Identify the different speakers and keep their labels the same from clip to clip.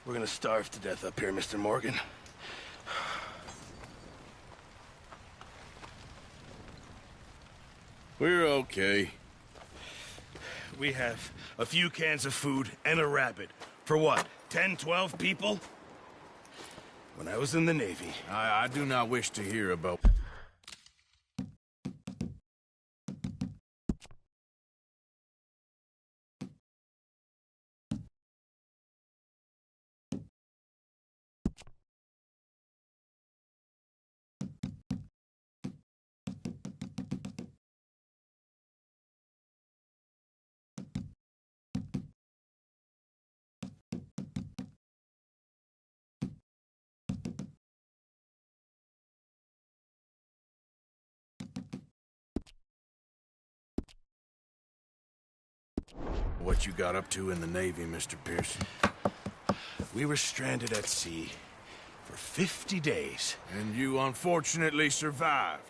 Speaker 1: We're gonna starve to death up here, Mr. Morgan.
Speaker 2: We're okay.
Speaker 1: We have a few cans of food and a rabbit. For what, 10, 12 people? When I was in the Navy...
Speaker 2: I do not wish to hear about... What you got up to in the Navy, Mr. Pearson?
Speaker 1: We were stranded at sea for 50 days.
Speaker 2: And you unfortunately survived.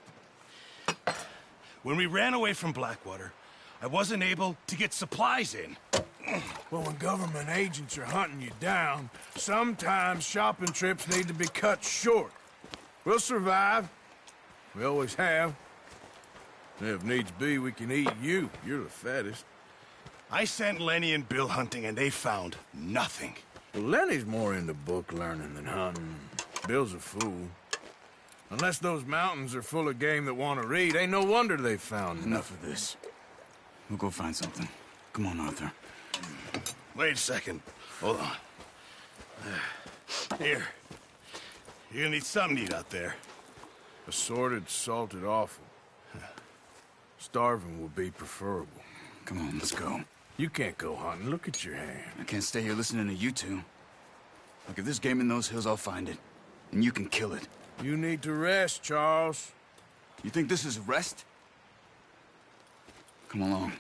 Speaker 1: When we ran away from Blackwater, I wasn't able to get supplies in.
Speaker 2: Well, when government agents are hunting you down, sometimes shopping trips need to be cut short. We'll survive. We always have. If needs be, we can eat you. You're the fattest.
Speaker 1: I sent Lenny and Bill hunting, and they found nothing.
Speaker 2: Well, Lenny's more into book learning than hunting. Bill's a fool. Unless those mountains are full of game that want to read, ain't no wonder they found
Speaker 3: Enough of this. We'll go find something. Come on, Arthur.
Speaker 1: Wait a second. Hold on. Here. You're gonna need something to eat out there.
Speaker 2: Assorted, salted offal. Starving will be preferable.
Speaker 3: Come on, let's go.
Speaker 2: You can't go hunting. Look at your hand.
Speaker 3: I can't stay here listening to you two. Look, if there's game in those hills, I'll find it. And you can kill it.
Speaker 2: You need to rest, Charles.
Speaker 3: You think this is rest? Come along.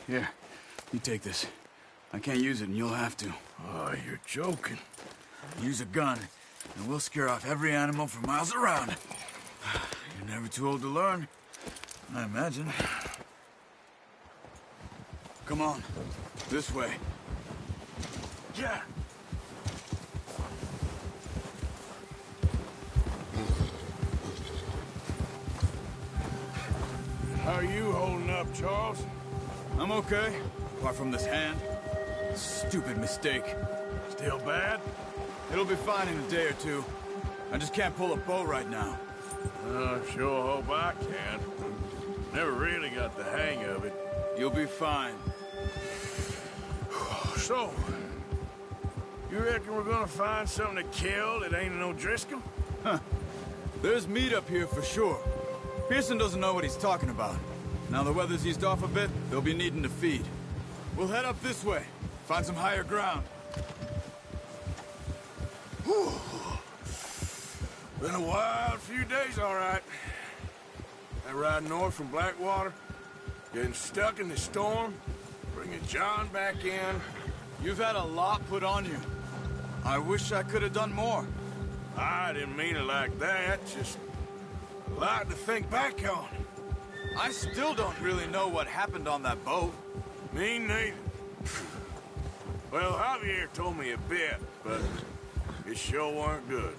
Speaker 3: Here, you take this. I can't use it, and you'll have to.
Speaker 2: Oh, you're joking.
Speaker 3: Use a gun, and we'll scare off every animal for miles around. You're never too old to learn, I imagine. Come on, this way. Yeah.
Speaker 2: How are you holding up, Charles?
Speaker 3: I'm okay, apart from this hand. Stupid mistake.
Speaker 2: Still bad?
Speaker 3: It'll be fine in a day or two. I just can't pull a bow right now.
Speaker 2: I sure hope I can. Never really got the hang of it.
Speaker 3: You'll be fine.
Speaker 2: So, you reckon we're gonna find something to kill that ain't no Driscoll?
Speaker 3: Huh. There's meat up here for sure. Pearson doesn't know what he's talking about. Now the weather's eased off a bit, they'll be needing to feed. We'll head up this way, find some higher ground.
Speaker 2: Whew. Been a wild few days, all right. That ride north from Blackwater, getting stuck in the storm, bringing John back in.
Speaker 3: You've had a lot put on you. I wish I could have done more.
Speaker 2: I didn't mean it like that, just a lot to think back on.
Speaker 3: I still don't really know what happened on that boat.
Speaker 2: Me neither. Well, Javier told me a bit, but it sure weren't good.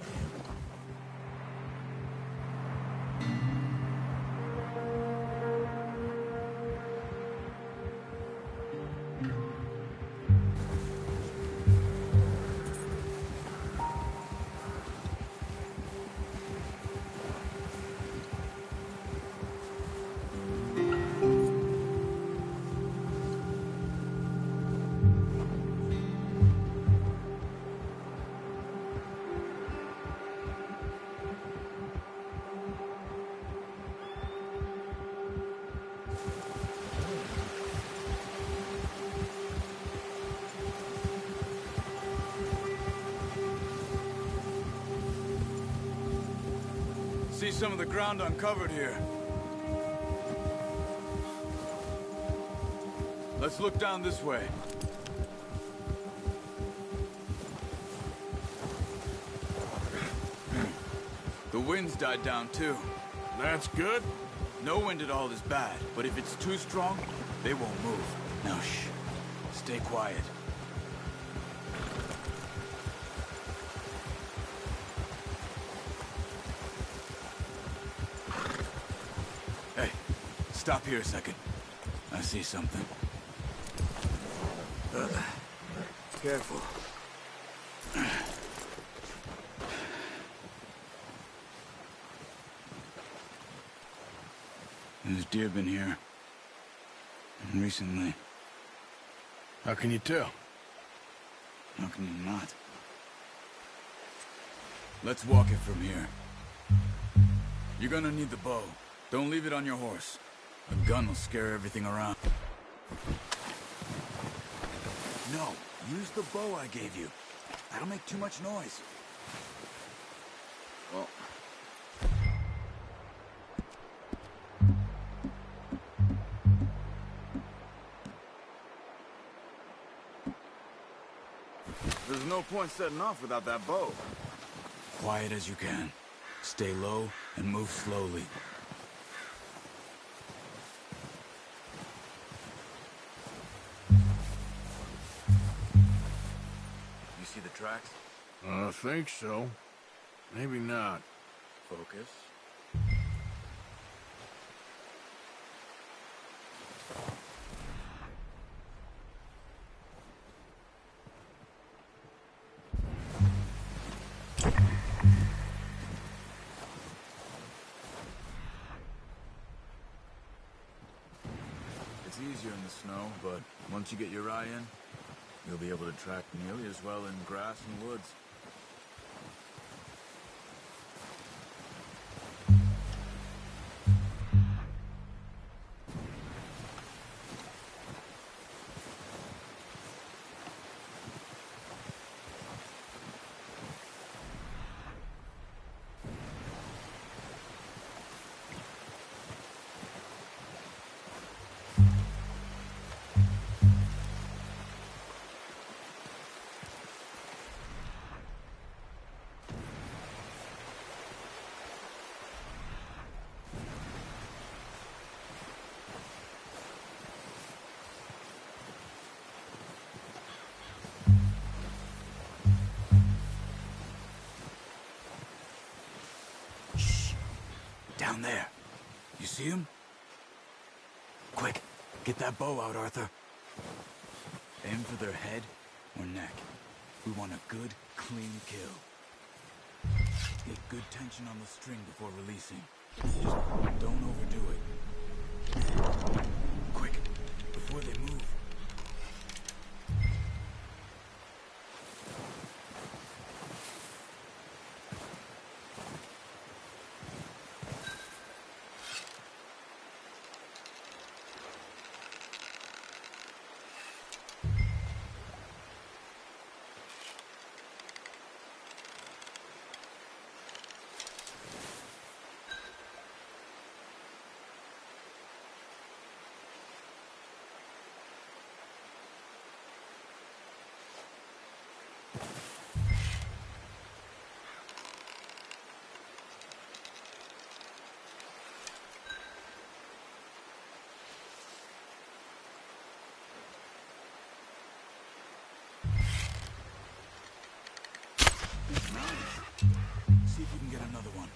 Speaker 3: See some of the ground uncovered here. Let's look down this way. The wind's died down too.
Speaker 2: That's good.
Speaker 3: No wind at all is bad, but if it's too strong, they won't move. Now shh. Stay quiet. Hey, stop here a second. I see something. Careful. There's deer been here. Recently.
Speaker 2: How can you tell?
Speaker 3: How can you not? Let's walk it from here. You're gonna need the bow. Don't leave it on your horse. A gun will scare everything around. No, use the bow I gave you. That'll make too much noise. Well... There's no point setting off without that bow. Quiet as you can. Stay low and move slowly. You see the tracks?
Speaker 2: I think so. Maybe not.
Speaker 3: Focus. It's easier in the snow, but once you get your eye in, you'll be able to track nearly as well in grass and woods. see him? Quick, get that bow out, Arthur. Aim for their head or neck. We want a good, clean kill. Get good tension on the string before releasing. Just don't overdo it. Quick, before they move. See if you can get another one.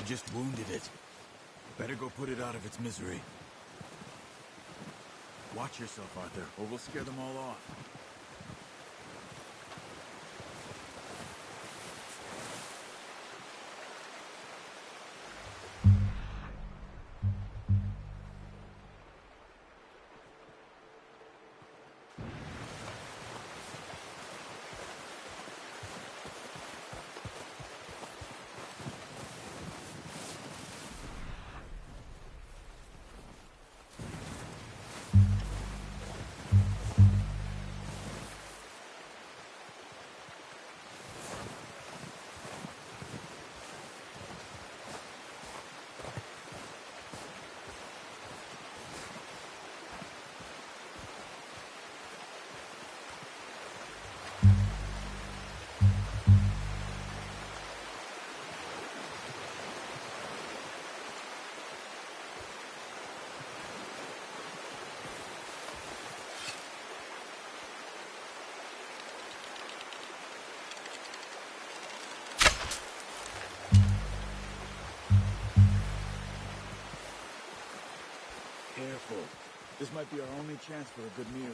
Speaker 3: just wounded it. Better go put it out of its misery. Watch yourself, Arthur, or we'll scare them all off. Careful. This might be our only chance for a good meal.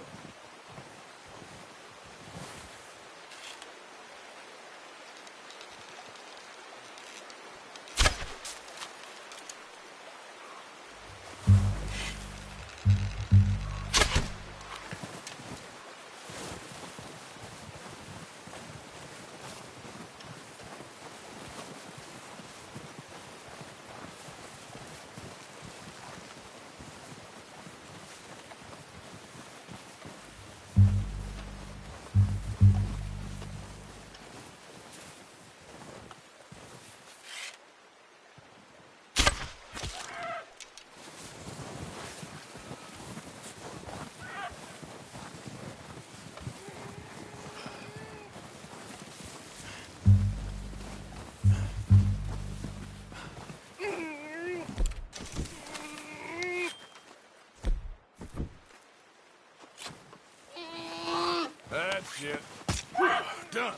Speaker 2: That's it. Done.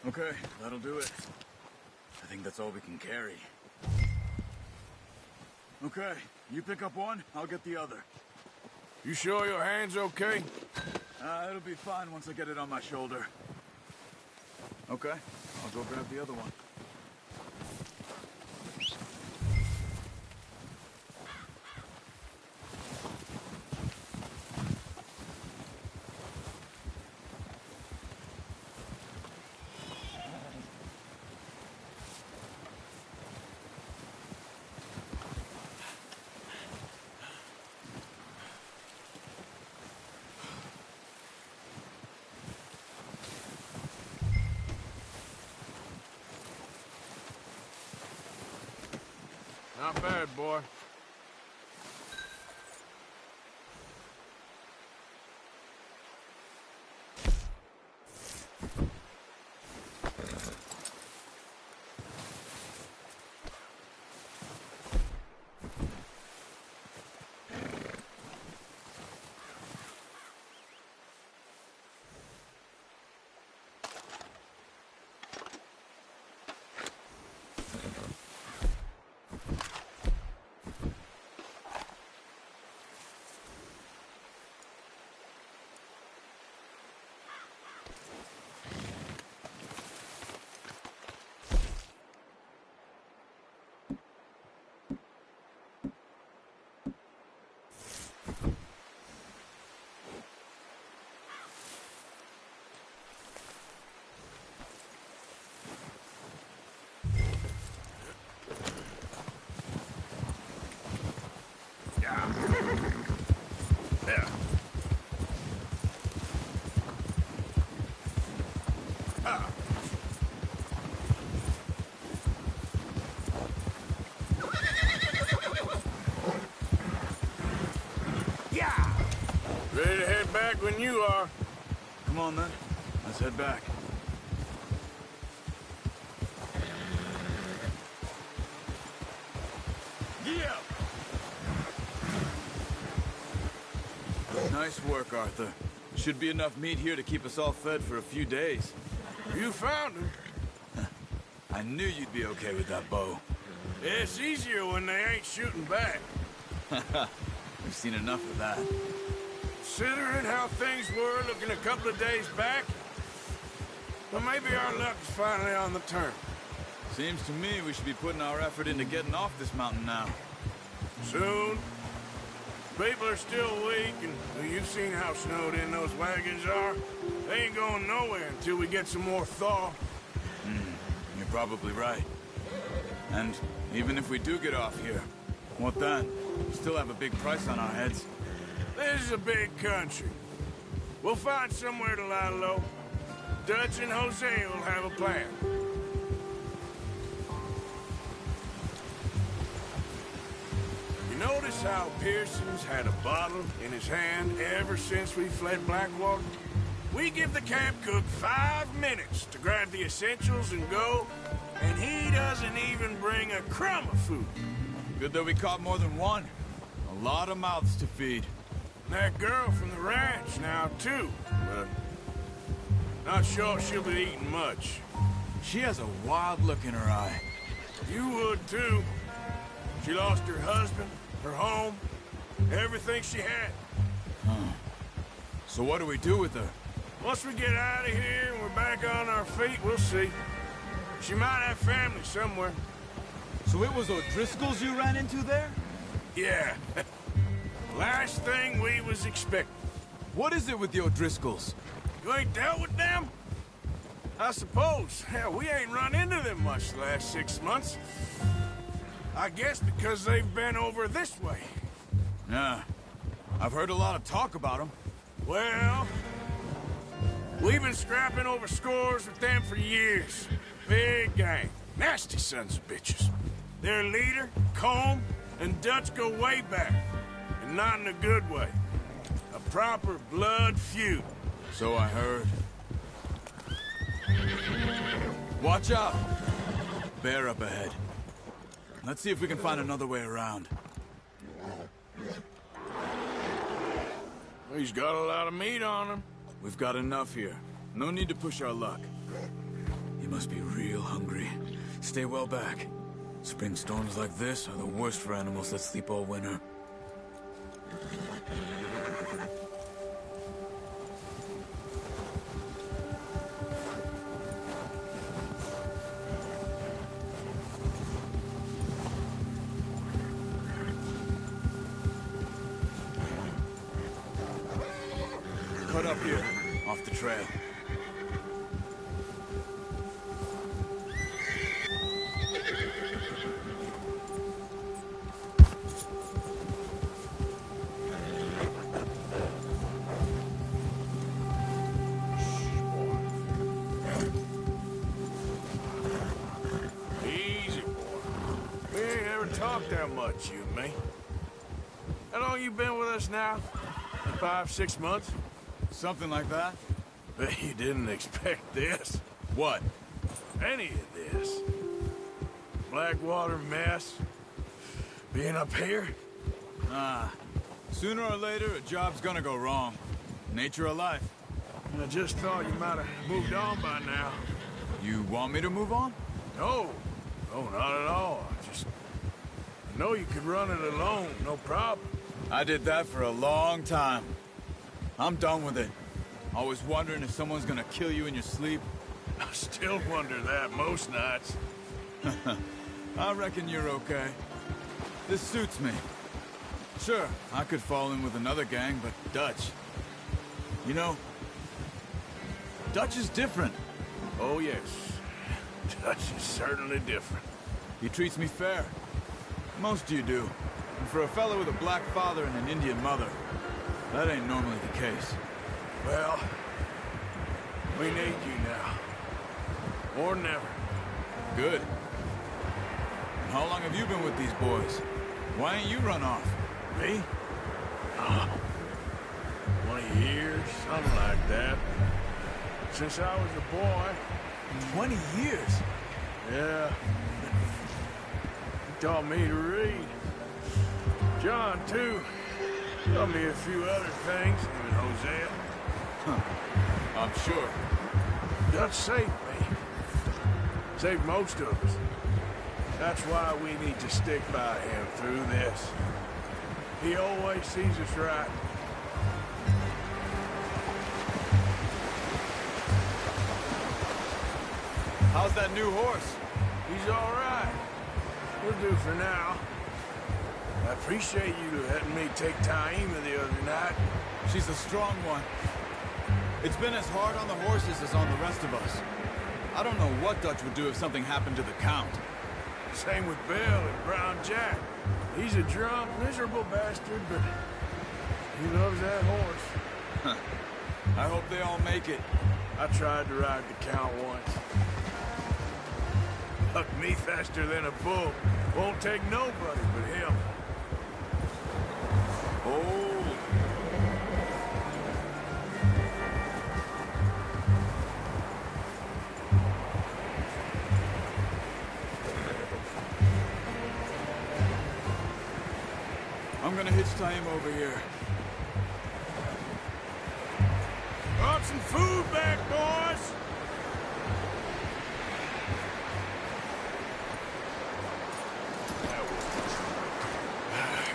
Speaker 3: Okay, that'll do it. I think that's all we can carry. Okay, you pick up one, I'll get the other.
Speaker 2: You sure your hand's okay?
Speaker 3: It'll be fine once I get it on my shoulder. Okay, I'll go grab the other one.
Speaker 2: Not bad, boy. There. Ah. Yeah. Ready to head back when you are.
Speaker 3: Come on then, let's head back.
Speaker 2: Yeah.
Speaker 3: Nice work, Arthur. Should be enough meat here to keep us all fed for a few days.
Speaker 2: You found him.
Speaker 3: I knew you'd be okay with that bow.
Speaker 2: It's easier when they ain't shooting back.
Speaker 3: We've seen enough of that.
Speaker 2: Considering how things were looking a couple of days back, well, maybe our luck's finally on the turn.
Speaker 3: Seems to me we should be putting our effort into getting off this mountain now.
Speaker 2: Soon. People are still weak, and well, you've seen how snowed in those wagons are. They ain't going nowhere until we get some more thaw.
Speaker 3: You're probably right. And even if we do get off here, what then? We still have a big price on our heads.
Speaker 2: This is a big country. We'll find somewhere to lie low. Dutch and Jose will have a plan. You notice how Pearson's had a bottle in his hand ever since we fled Blackwater? We give the camp cook 5 minutes to grab the essentials and go, and he doesn't even bring a crumb of food.
Speaker 3: Good that we caught more than one. A lot of mouths to feed.
Speaker 2: That girl from the ranch now, too, but not sure she'll be eating much.
Speaker 3: She has a wild look in her eye.
Speaker 2: You would, too. She lost her husband, her home, everything she had.
Speaker 3: So what do we do with her?
Speaker 2: Once we get out of here and we're back on our feet, we'll see. She might have family somewhere.
Speaker 3: So it was O'Driscoll's you ran into there?
Speaker 2: Yeah. Last thing we was expecting.
Speaker 3: What is it with the O'Driscolls?
Speaker 2: You ain't dealt with them? I suppose. Hell, we ain't run into them much the last 6 months. I guess because they've been over this way.
Speaker 3: Yeah. I've heard a lot of talk about them.
Speaker 2: Well, we've been scrapping over scores with them for years. Big gang. Nasty sons of bitches. Their leader, Combe, and Dutch go way back. And not in a good way. A proper blood feud.
Speaker 3: So I heard. Watch out! Bear up ahead. Let's see if we can find another way around.
Speaker 2: He's got a lot of meat on him.
Speaker 3: We've got enough here. No need to push our luck. You must be real hungry. Stay well back. Spring storms like this are the worst for animals that sleep all winter. Cut up here, off the trail.
Speaker 2: Easy, boy. We ain't ever talked that much, you and me. How long you been with us now? 5, 6 months?
Speaker 3: Something like that?
Speaker 2: Bet you didn't expect this.
Speaker 3: What?
Speaker 2: Any of this. Blackwater mess. Being up here?
Speaker 3: Sooner or later, a job's gonna go wrong. Nature of life.
Speaker 2: I just thought you might have moved on by now.
Speaker 3: You want me to move on?
Speaker 2: No. No, not at all. I know you could run it alone, no problem.
Speaker 3: I did that for a long time. I'm done with it. Always wondering if someone's gonna kill you in your sleep.
Speaker 2: I still wonder that most nights.
Speaker 3: I reckon you're okay. This suits me. Sure, I could fall in with another gang, but Dutch... You know, Dutch is different.
Speaker 2: Oh, yes. Dutch is certainly different.
Speaker 3: He treats me fair. Most of you do. And for a fellow with a black father and an Indian mother, that ain't normally the case.
Speaker 2: Well, we need you now. More than ever.
Speaker 3: Good. And how long have you been with these boys? Why ain't you run off?
Speaker 2: Me? 20 years, something like that. Since I was a boy.
Speaker 3: 20 years?
Speaker 2: Yeah. He taught me to read. John, too. Taught me a few other things, even Hosea.
Speaker 3: I'm sure.
Speaker 2: Dutch saved me. Saved most of us. That's why we need to stick by him through this. He always sees us right.
Speaker 3: How's that new horse?
Speaker 2: He's all right. He'll do for now. I appreciate you letting me take Taima the other night.
Speaker 3: She's a strong one. It's been as hard on the horses as on the rest of us. I don't know what Dutch would do if something happened to the Count.
Speaker 2: Same with Bill and Brown Jack. He's a drunk, miserable bastard, but he loves that horse.
Speaker 3: I hope they all make it.
Speaker 2: I tried to ride the Count once. Hucked me faster than a bull. Won't take nobody but him. Oh.
Speaker 3: I'm gonna hitch time over here.
Speaker 2: Brought some food back, boys!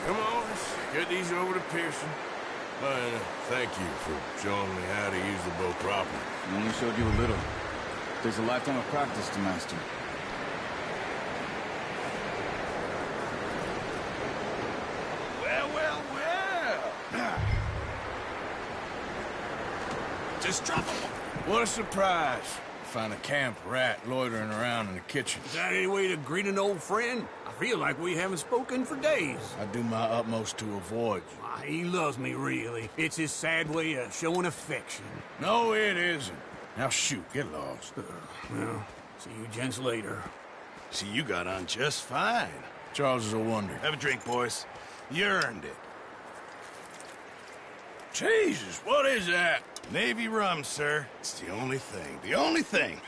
Speaker 2: Come on, let's get these over to Pearson. Thank you for showing me how to use the bow properly.
Speaker 3: I only showed you a little. There's a lifetime of practice to master.
Speaker 2: Well.
Speaker 1: Just drop them.
Speaker 2: What a surprise. Find a camp rat loitering around in the kitchen.
Speaker 4: Is that any way to greet an old friend? I feel like we haven't spoken for days.
Speaker 2: I do my utmost to avoid you.
Speaker 4: Ah, he loves me, really. It's his sad way of showing affection.
Speaker 2: No, it isn't. Now shoot, get lost.
Speaker 4: Well, see you gents later.
Speaker 1: See, you got on just fine.
Speaker 2: Charles is a wonder.
Speaker 1: Have a drink, boys. You earned it.
Speaker 2: Jesus, what is that?
Speaker 1: Navy rum, sir. It's the only thing. The only thing.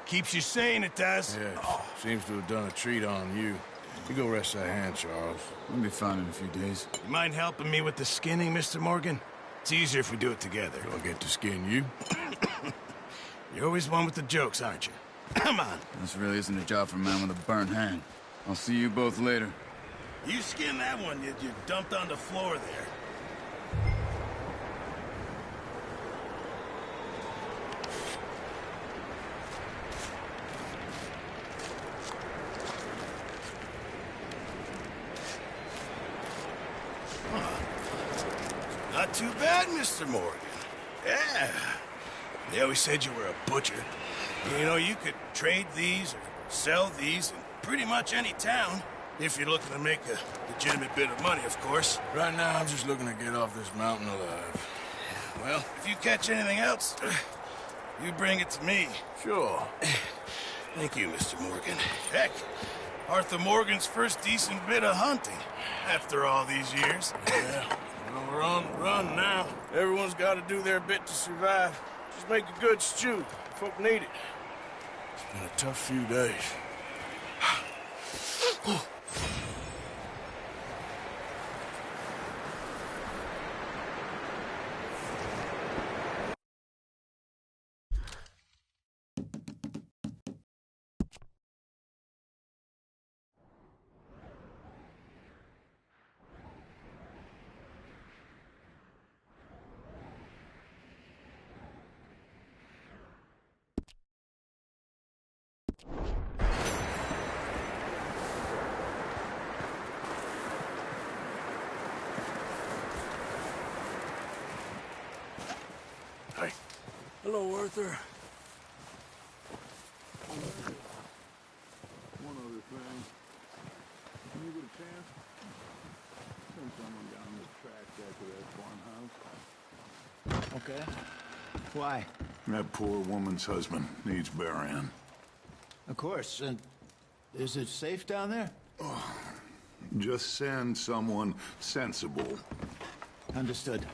Speaker 1: Keeps you sane, it does.
Speaker 2: Yeah, seems to have done a treat on you. You go rest that hand, Charles.
Speaker 3: We'll be fine in a few days.
Speaker 1: You mind helping me with the skinning, Mr. Morgan? It's easier if we do it together.
Speaker 2: Do I get to skin you?
Speaker 1: You're always one with the jokes, aren't you? Come on.
Speaker 3: This really isn't a job for a man with a burnt hand. I'll see you both later.
Speaker 1: You skin that one you dumped on the floor there. Not too bad, Mr. Morgan. Yeah. They always said you were a butcher. You know, you could trade these or sell these in pretty much any town. If you're looking to make a legitimate bit of money, of course.
Speaker 2: Right now, I'm just looking to get off this mountain alive.
Speaker 1: Well, if you catch anything else, you bring it to me.
Speaker 2: Sure.
Speaker 1: Thank you, Mr. Morgan. Heck, Arthur Morgan's first decent bit of hunting after all these years.
Speaker 2: Yeah. Well, we're on the run now. Everyone's got to do their bit to survive. Just make a good stew. Folk need it. It's been a tough few days. Hey.
Speaker 4: Hello, Arthur.
Speaker 2: One other thing. Can you get a chance? Send someone down the track after that farmhouse.
Speaker 5: Okay. Why?
Speaker 6: That poor woman's husband needs burying.
Speaker 5: Of course. And is it safe down there?
Speaker 6: Just send someone sensible.
Speaker 5: Understood.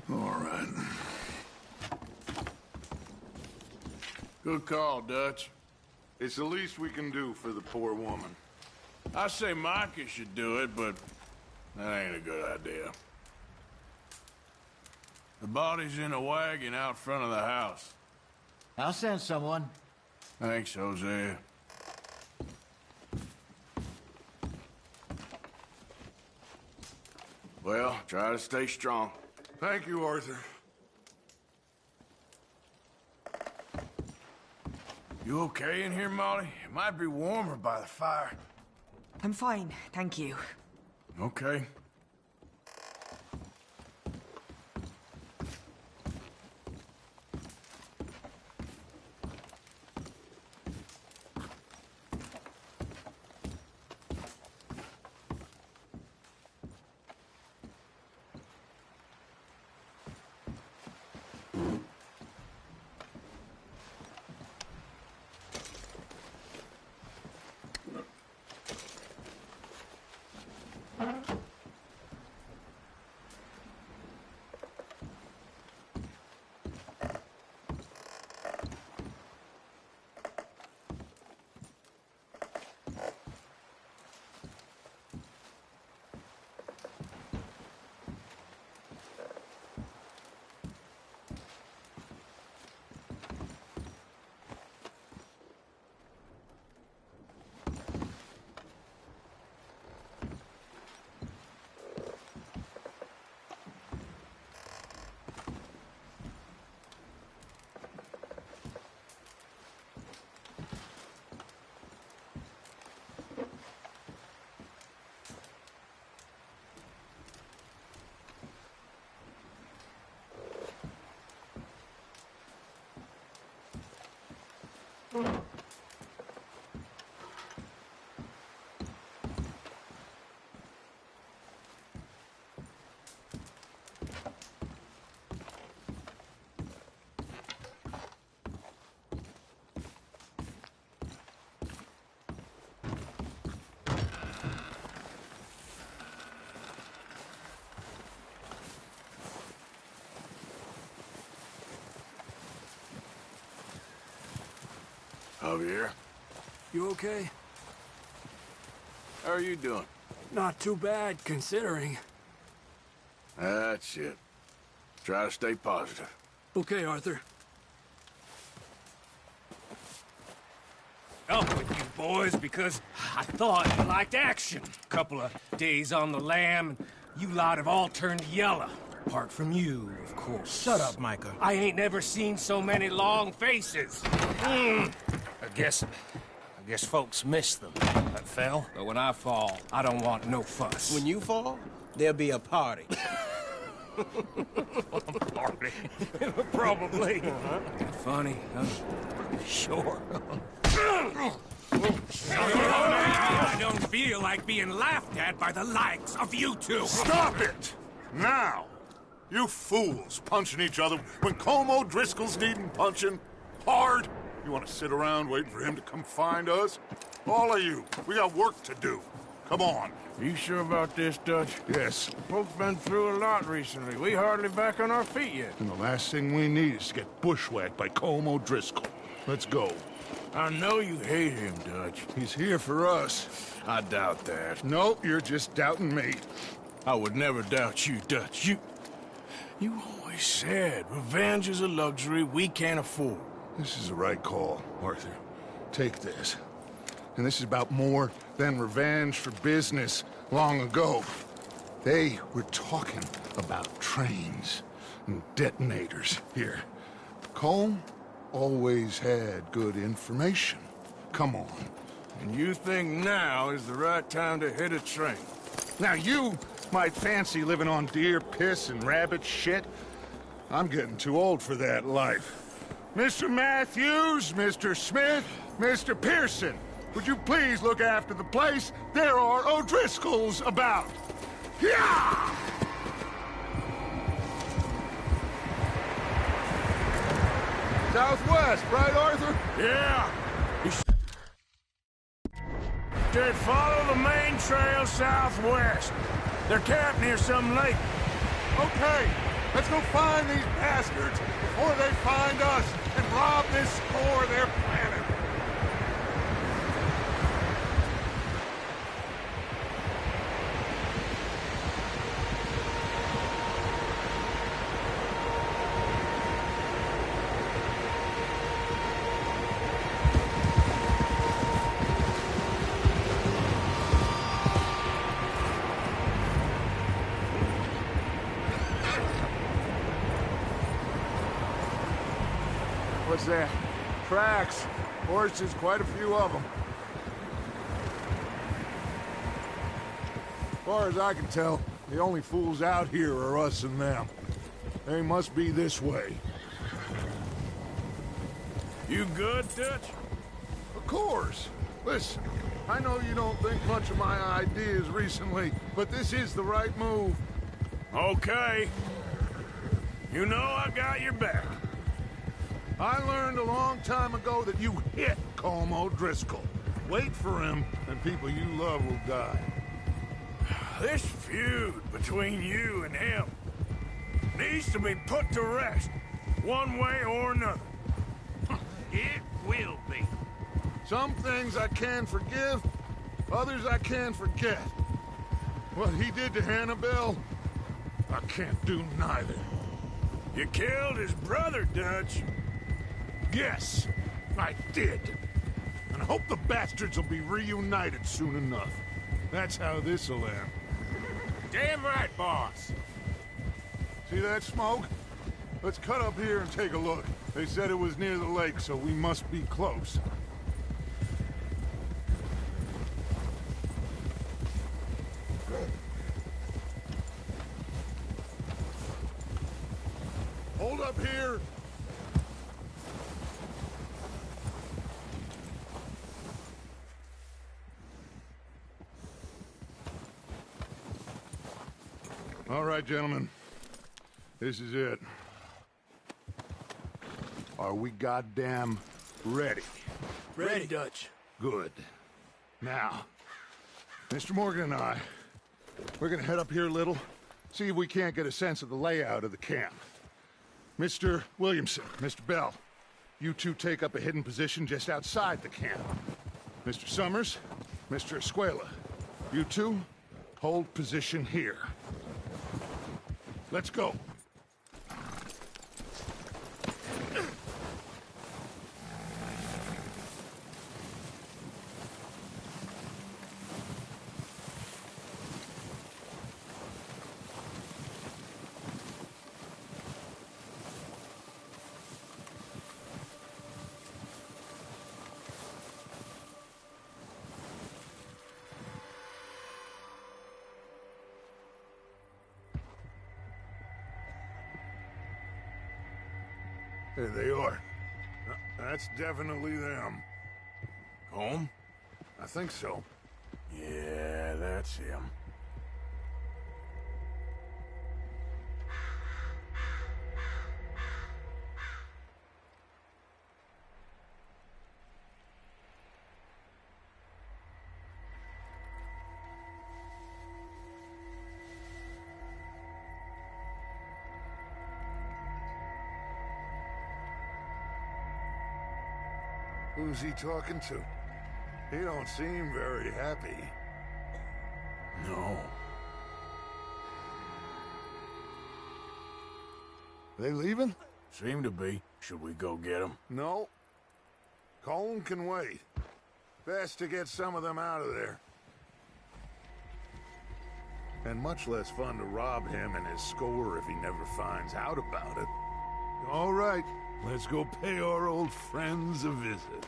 Speaker 6: All right.
Speaker 2: Good call, Dutch.
Speaker 6: It's the least we can do for the poor woman.
Speaker 2: I say Micah should do it, but that ain't a good idea. The body's in a wagon out front of the house.
Speaker 5: I'll send someone.
Speaker 2: Thanks, Hosea. Well, try to stay strong.
Speaker 6: Thank you, Arthur.
Speaker 2: You okay in here, Molly? It might be warmer by the fire.
Speaker 7: I'm fine, thank you.
Speaker 2: Okay. Javier,
Speaker 4: You okay?
Speaker 2: how are you doing?
Speaker 4: Not too bad, considering.
Speaker 2: That's it. Try to stay positive.
Speaker 4: Okay, Arthur.
Speaker 8: Up with you boys because I thought you liked action. Couple of days on the lam, and you lot have all turned yellow. Apart from you, of course.
Speaker 1: Shut up, Micah.
Speaker 8: I ain't never seen so many long faces. I guess folks miss them. That fell. But when I fall, I don't want no fuss.
Speaker 1: When you fall, there'll be a party.
Speaker 8: Party. Probably. Funny, huh? Sure. I don't feel like being laughed at by the likes of you two.
Speaker 6: Stop it! Now! You fools punching each other when Colm O'Driscoll's needing punching. Hard! You want to sit around waiting for him to come find us? All of you, we got work to do. Come on.
Speaker 2: You sure about this, Dutch?
Speaker 6: Yes.
Speaker 2: Folks been through a lot recently. We hardly back on our feet yet.
Speaker 6: And the last thing we need is to get bushwhacked by Colm O'Driscoll. Let's go.
Speaker 2: I know you hate him, Dutch.
Speaker 6: He's here for us.
Speaker 2: I doubt that.
Speaker 6: No, you're just doubting me.
Speaker 2: I would never doubt you, Dutch. You always said revenge is a luxury we can't afford.
Speaker 6: This is the right call, Arthur. Take this. And this is about more than revenge for business long ago. They were talking about trains and detonators here. Colm always had good information. Come on.
Speaker 2: And you think now is the right time to hit a train?
Speaker 6: Now you might fancy living on deer piss and rabbit shit. I'm getting too old for that life. Mr. Matthews, Mr. Smith, Mr. Pearson, would you please look after the place? There are O'Driscolls about. Yeah! Southwest, right, Arthur?
Speaker 2: Yeah. You should follow the main trail southwest. They're camped near some lake.
Speaker 6: Okay, let's go find these bastards before they find us and rob this store they're planning. What's that? Tracks. Horses, quite a few of them. As far as I can tell, the only fools out here are us and them. They must be this way.
Speaker 2: You good, Dutch?
Speaker 6: Of course. Listen, I know you don't think much of my ideas recently, but this is the right move.
Speaker 2: Okay. You know I got your back.
Speaker 6: I learned a long time ago that you hit Colm O'Driscoll. Wait for him, and people you love will die.
Speaker 2: This feud between you and him needs to be put to rest, one way or another.
Speaker 4: It will be.
Speaker 6: Some things I can forgive, others I can forget. What he did to Annabelle, I can't do neither.
Speaker 2: You killed his brother, Dutch.
Speaker 6: Yes, I did. And I hope the bastards will be reunited soon enough. That's how this'll end.
Speaker 8: Damn right, boss.
Speaker 6: See that smoke? Let's cut up here and take a look. They said it was near the lake, so we must be close. Hold up here! All right, gentlemen. This is it. Are we goddamn ready?
Speaker 2: Ready, Dutch.
Speaker 6: Good. Now, Mr. Morgan and I, we're gonna head up here a little, see if we can't get a sense of the layout of the camp. Mr. Williamson, Mr. Bell, you two take up a hidden position just outside the camp. Mr. Summers, Mr. Escuela, you two hold position here. Let's go. There they are. That's definitely them.
Speaker 2: Home?
Speaker 6: I think so.
Speaker 2: Yeah, that's him.
Speaker 6: Who's he talking to? He don't seem very happy.
Speaker 2: No.
Speaker 6: They leaving?
Speaker 2: Seem to be. Should we go get him?
Speaker 6: No. Colm can wait. Best to get some of them out of there. And much less fun to rob him and his score if he never finds out about it. All right, let's go pay our old friends a visit.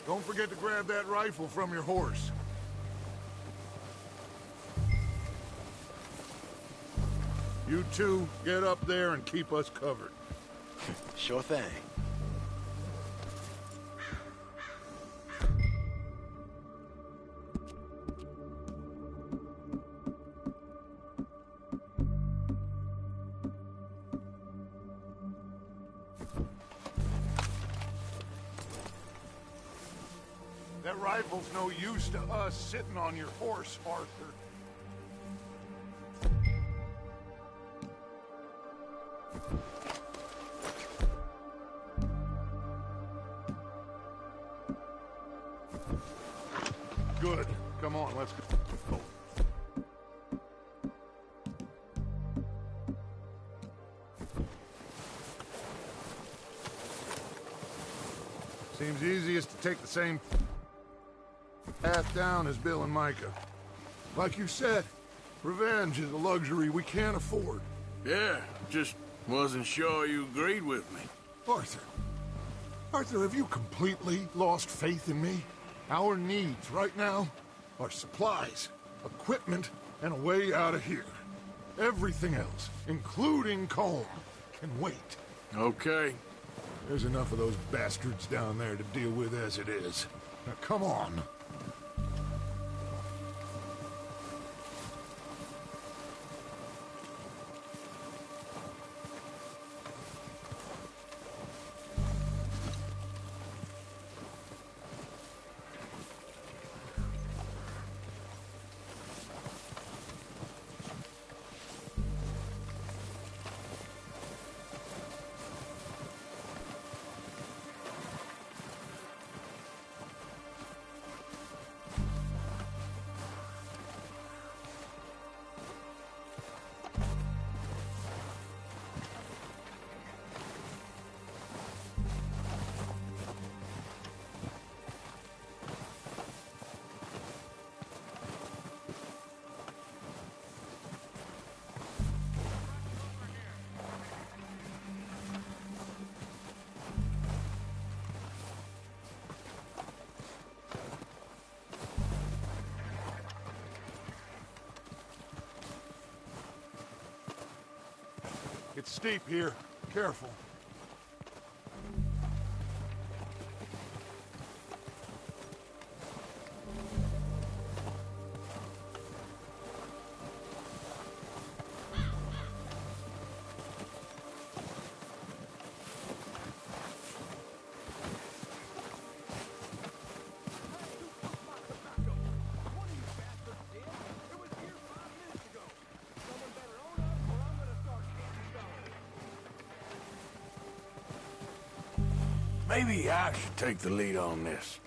Speaker 6: Don't forget to grab that rifle from your horse. You two, get up there and keep us covered.
Speaker 5: Sure thing.
Speaker 6: That rifle's no use to us sitting on your horse, Arthur. Good. Come on, let's go. Seems easiest to take the same path down as Bill and Micah. Like you said, Revenge is a luxury we can't afford.
Speaker 2: Yeah, just wasn't sure you agreed with me.
Speaker 6: Arthur. Arthur, have you completely lost faith in me? Our needs right now are supplies, equipment, and a way out of here. Everything else, including Colm, can wait.
Speaker 2: Okay.
Speaker 6: There's enough of those bastards down there to deal with as it is. Now come on. It's steep here. Careful.
Speaker 2: Maybe I should take the lead on this.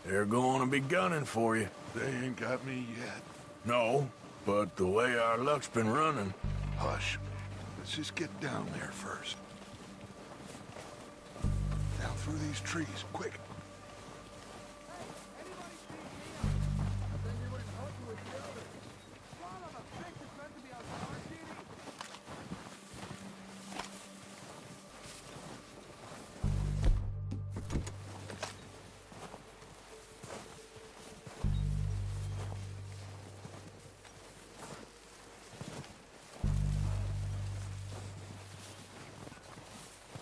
Speaker 2: They're going to be gunning for you.
Speaker 6: They ain't got me yet.
Speaker 2: No, but the way our luck's been running...
Speaker 6: Hush. Let's just get down there first. Down through these trees, quick.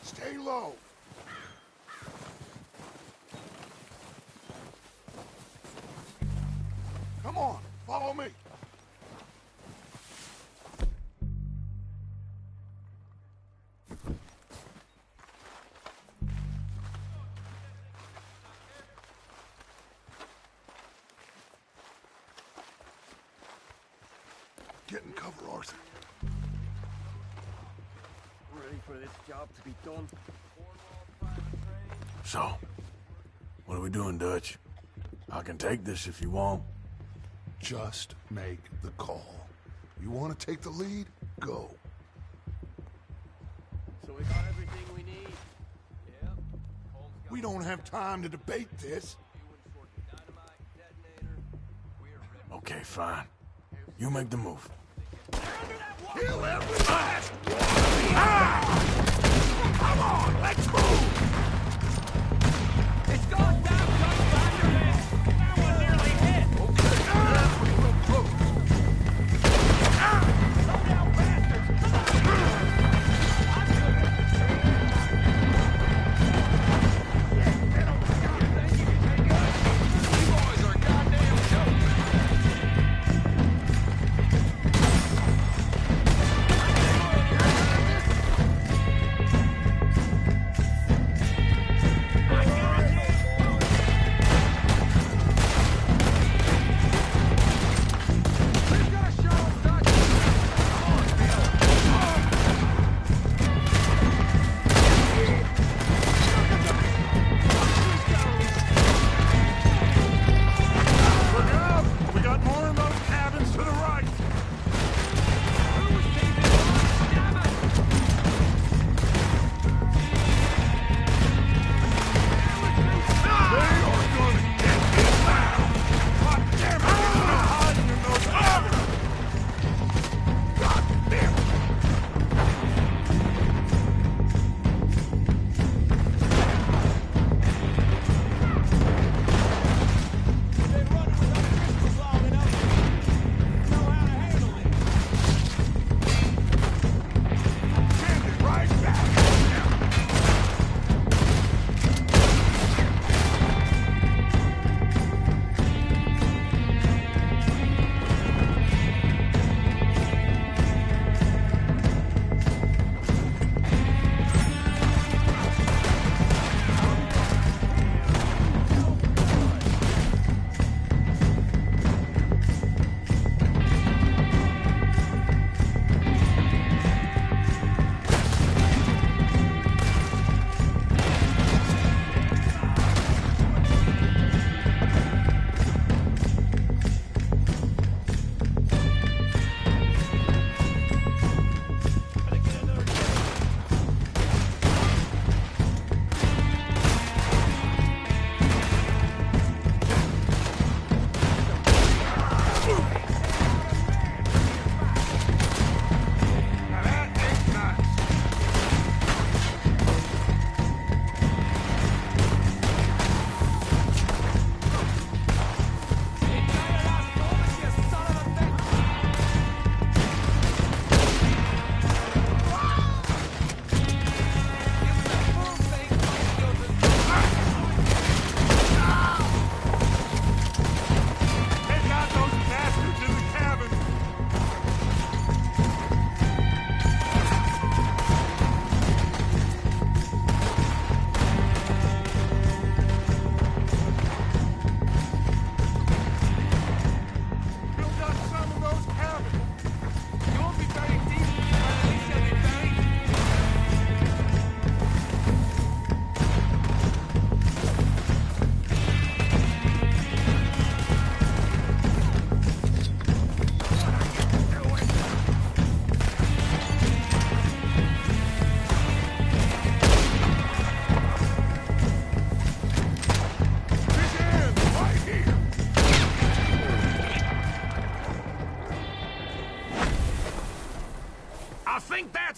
Speaker 6: Stay low. Come on, follow me. Get in cover, Arthur.
Speaker 9: Ready for this job to be done.
Speaker 2: So, what are we doing, Dutch? I can take this if you want.
Speaker 6: Just make the call. You want to take the lead? Go.
Speaker 9: So we got everything we need? Yep.
Speaker 6: We don't have time to debate this.
Speaker 2: Okay, fine. You make the move.
Speaker 6: Kill every last one! Ah! Come on, let's move!
Speaker 9: It's going down, Johnny, behind your head! That one nearly hit!
Speaker 6: Okay, that's real close.
Speaker 9: Slow down, bastards! You boys are goddamn jokes!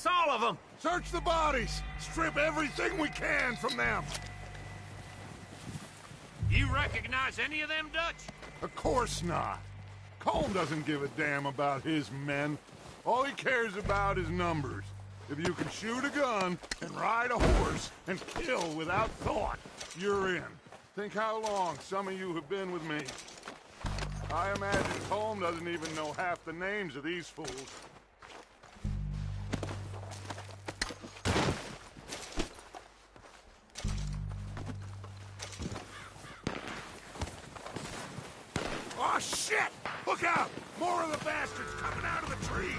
Speaker 9: all of them!
Speaker 6: Search the bodies! Strip everything we can from them!
Speaker 9: You recognize any of them, Dutch?
Speaker 6: Of course not. Colm doesn't give a damn about his men. All he cares about is numbers. If you can shoot a gun and ride a horse and kill without thought, you're in. Think how long some of you have been with me. I imagine Colm doesn't even know half the names of these fools. Oh, shit! Look out! More of the bastards coming out of the trees!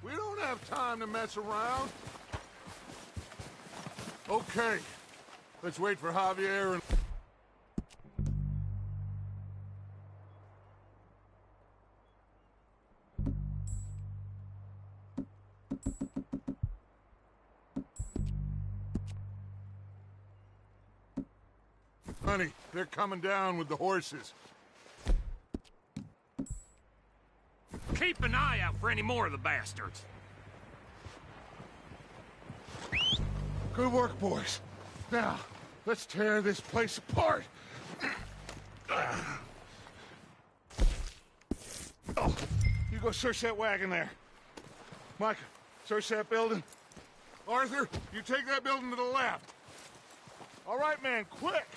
Speaker 6: We don't have time to mess around. Okay, let's wait for Javier and... Honey, they're coming down with the horses.
Speaker 9: Keep an eye out for any more of the bastards.
Speaker 6: Good work, boys. Now, let's tear this place apart. Oh, you go search that wagon there. Micah, search that building. Arthur, you take that building to the left. All right, man, quick.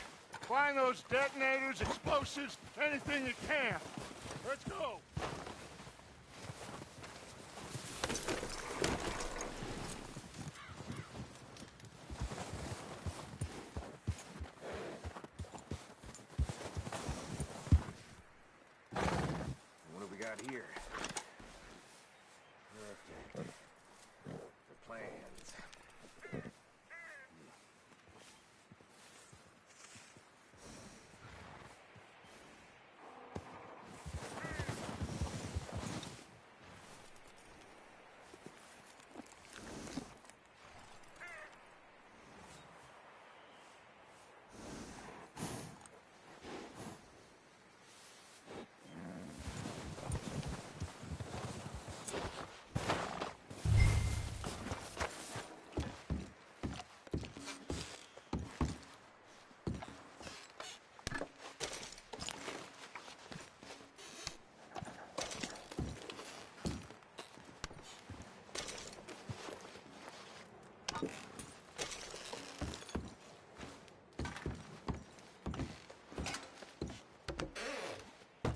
Speaker 6: Find those detonators, explosives, anything you can. Let's go.
Speaker 8: What do we got here? The plans.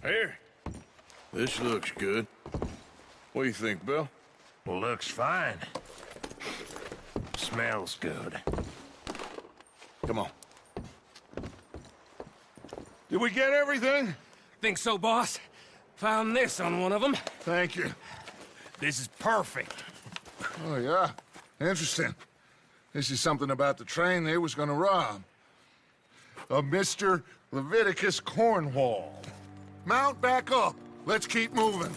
Speaker 2: Here. This looks good. What do you think, Bill?
Speaker 8: Looks fine. Smells good.
Speaker 2: Come on. Did we get everything?
Speaker 8: Think so, boss? Found this on one of them.
Speaker 6: Thank you.
Speaker 8: This is perfect.
Speaker 6: Oh, yeah? Interesting. This is something about the train they was gonna rob. Of Mr. Leviticus Cornwall. Mount back up. Let's keep moving.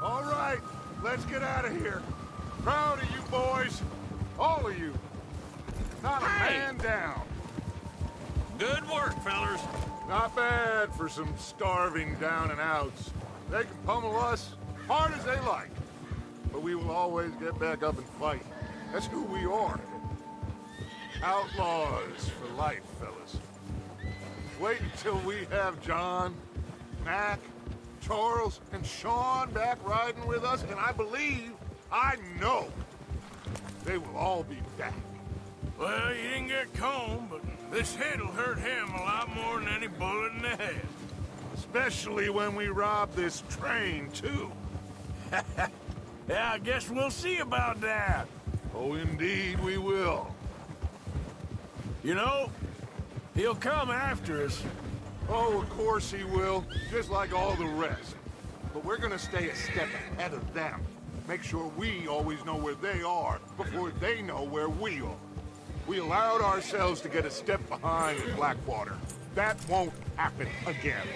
Speaker 6: All right, let's get out of here. Proud of you boys. All of you. Not a man down.
Speaker 4: Good work, fellers.
Speaker 6: Not bad for some starving down and outs. They can pummel us hard as they like. But we will always get back up and fight. That's who we are. Outlaws for life, fellas. Wait until we have John, Mac, Charles, and Sean back riding with us, and I know, they will all be back.
Speaker 2: Well, you didn't get Combe, but this hit'll hurt him a lot more than any bullet in the head.
Speaker 6: Especially when we rob this train, too.
Speaker 2: Yeah, I guess we'll see about that.
Speaker 6: Oh, indeed we will.
Speaker 2: You know, he'll come after us.
Speaker 6: Oh, of course he will, just like all the rest. But we're gonna stay a step ahead of them. Make sure we always know where they are before they know where we are. We allowed ourselves to get a step behind in Blackwater. That won't happen again.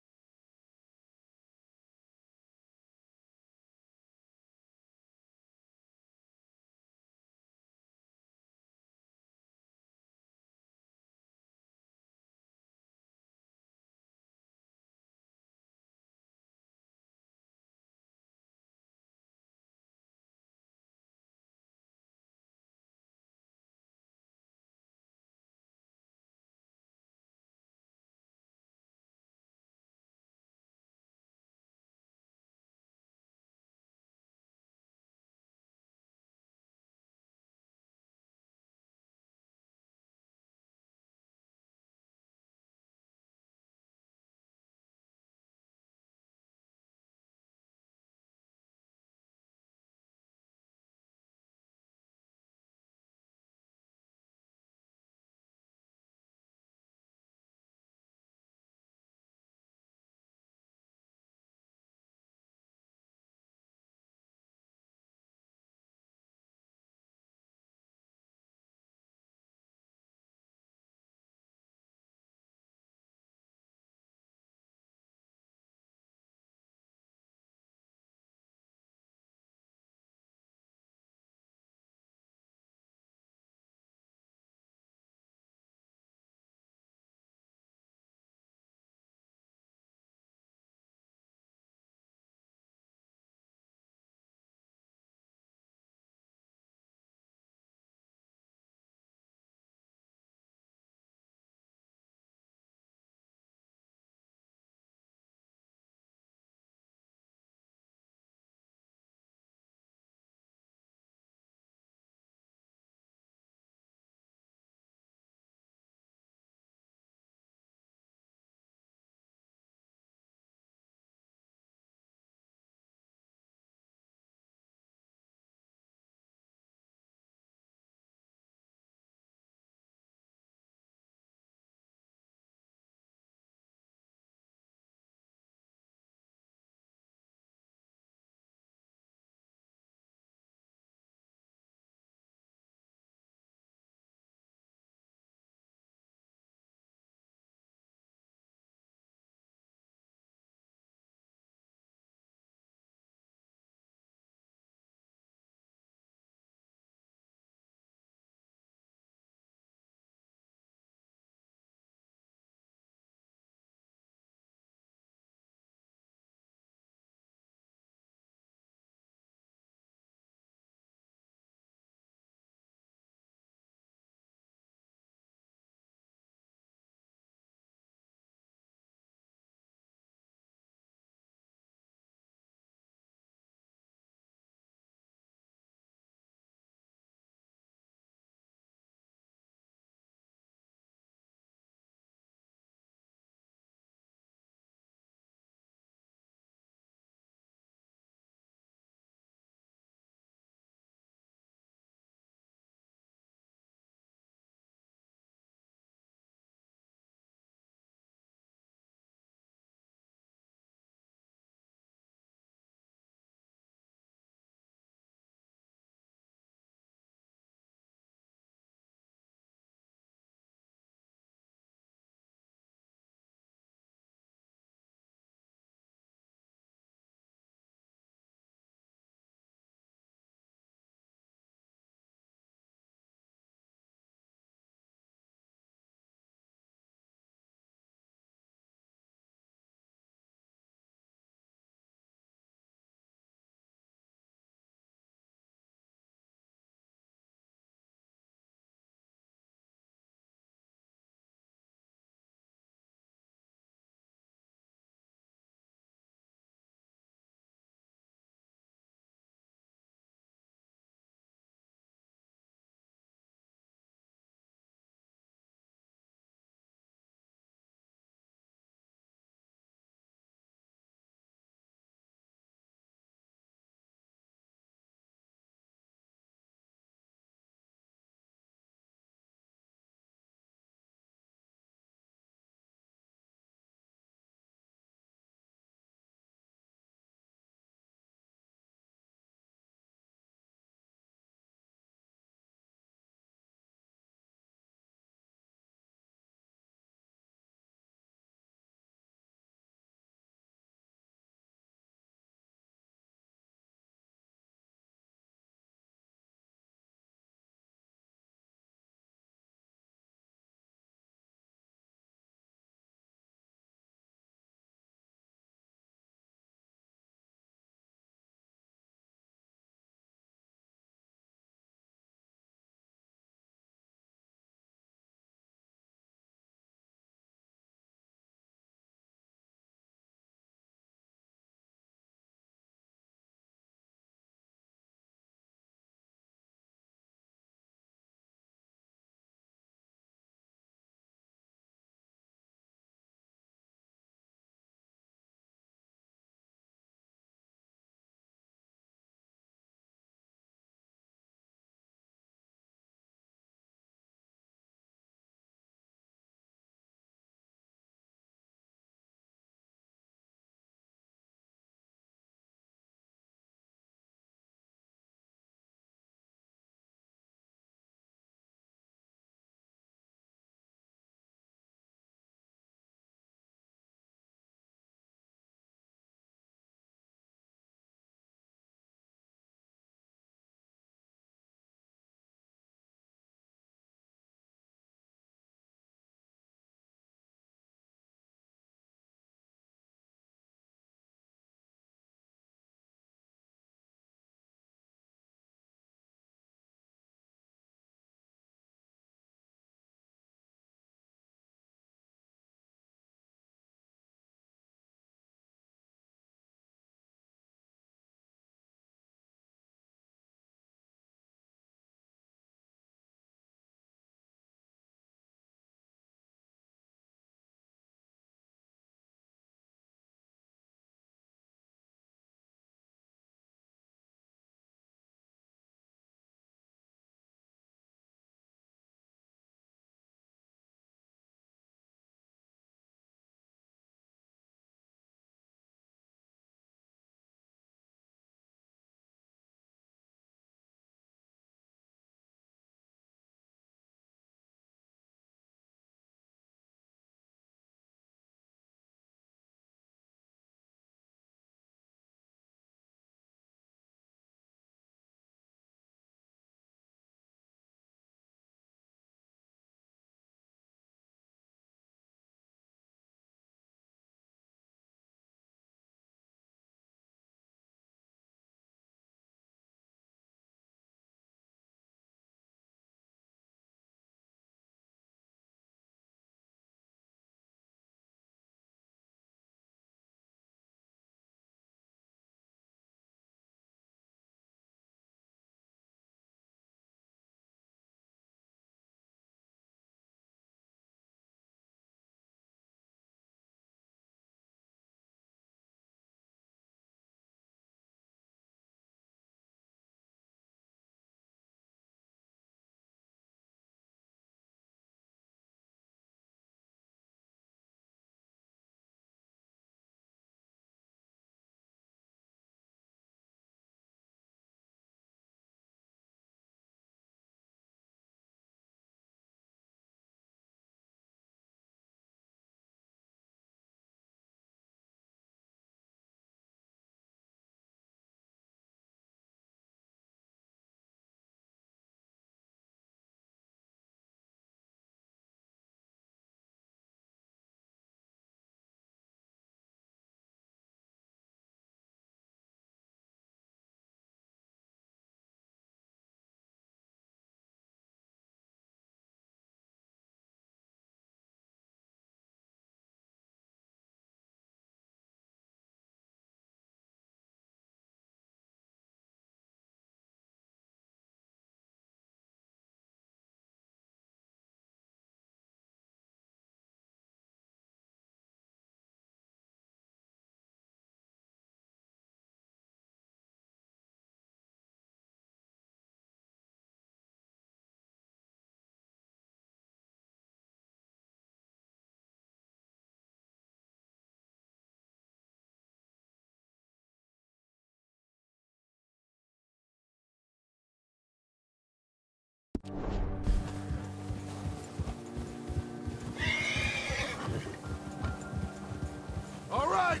Speaker 6: All right,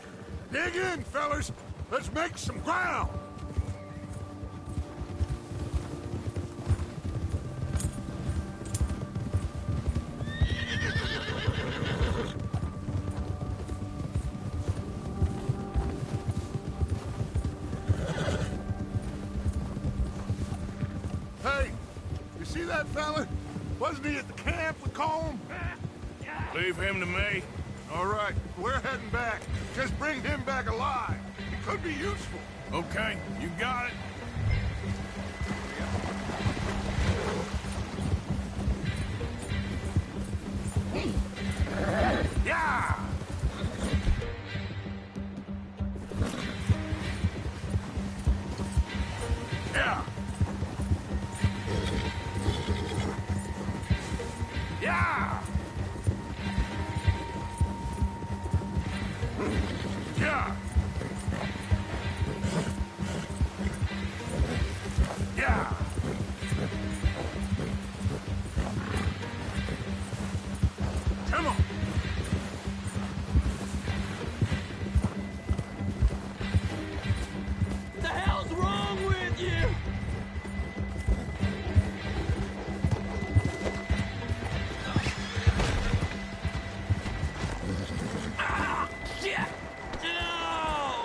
Speaker 6: dig in, fellas. Let's make some ground. Hey, you see that fella? Wasn't he at the camp we call him?
Speaker 2: Leave him to me.
Speaker 6: All right, we're heading back. Just bring him back alive. He could be useful.
Speaker 2: Okay, you got it.
Speaker 6: Yeah! Yeah! Yeah! Yeah! Yeah! Come on!
Speaker 4: The hell's wrong with you? Ah, shit! No!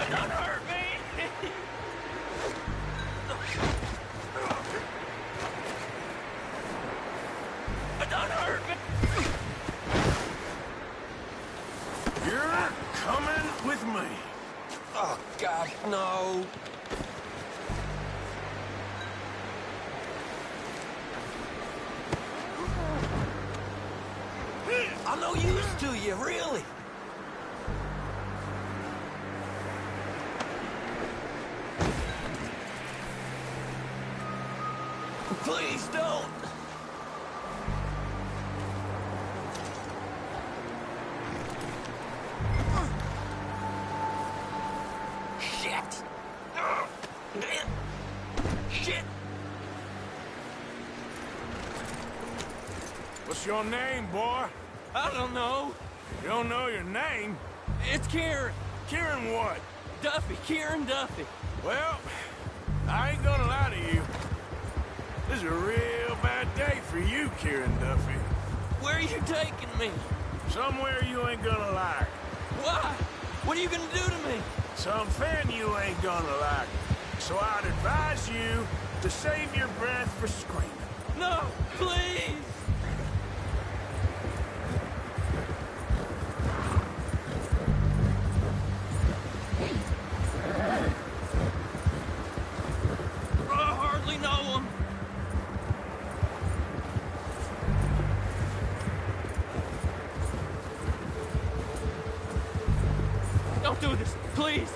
Speaker 4: Don't hurt me! Don't hurt me!
Speaker 2: You're coming with me.
Speaker 4: Oh, God, no. I'm no use to you, really. Please don't. Shit. Shit.
Speaker 2: What's your name, boy?
Speaker 4: I don't know.
Speaker 2: You don't know your name?
Speaker 4: It's Kieran.
Speaker 2: Kieran what?
Speaker 4: Duffy. Kieran Duffy.
Speaker 2: Well, I ain't gonna lie to you. This is a real bad day for you, Kieran Duffy.
Speaker 4: Where are you taking me?
Speaker 2: Somewhere you ain't gonna like.
Speaker 4: Why? What are you gonna do to me?
Speaker 2: Something you ain't gonna like. So I'd advise you to save your breath for screaming.
Speaker 4: No, please. I hardly know him. Don't do this, please.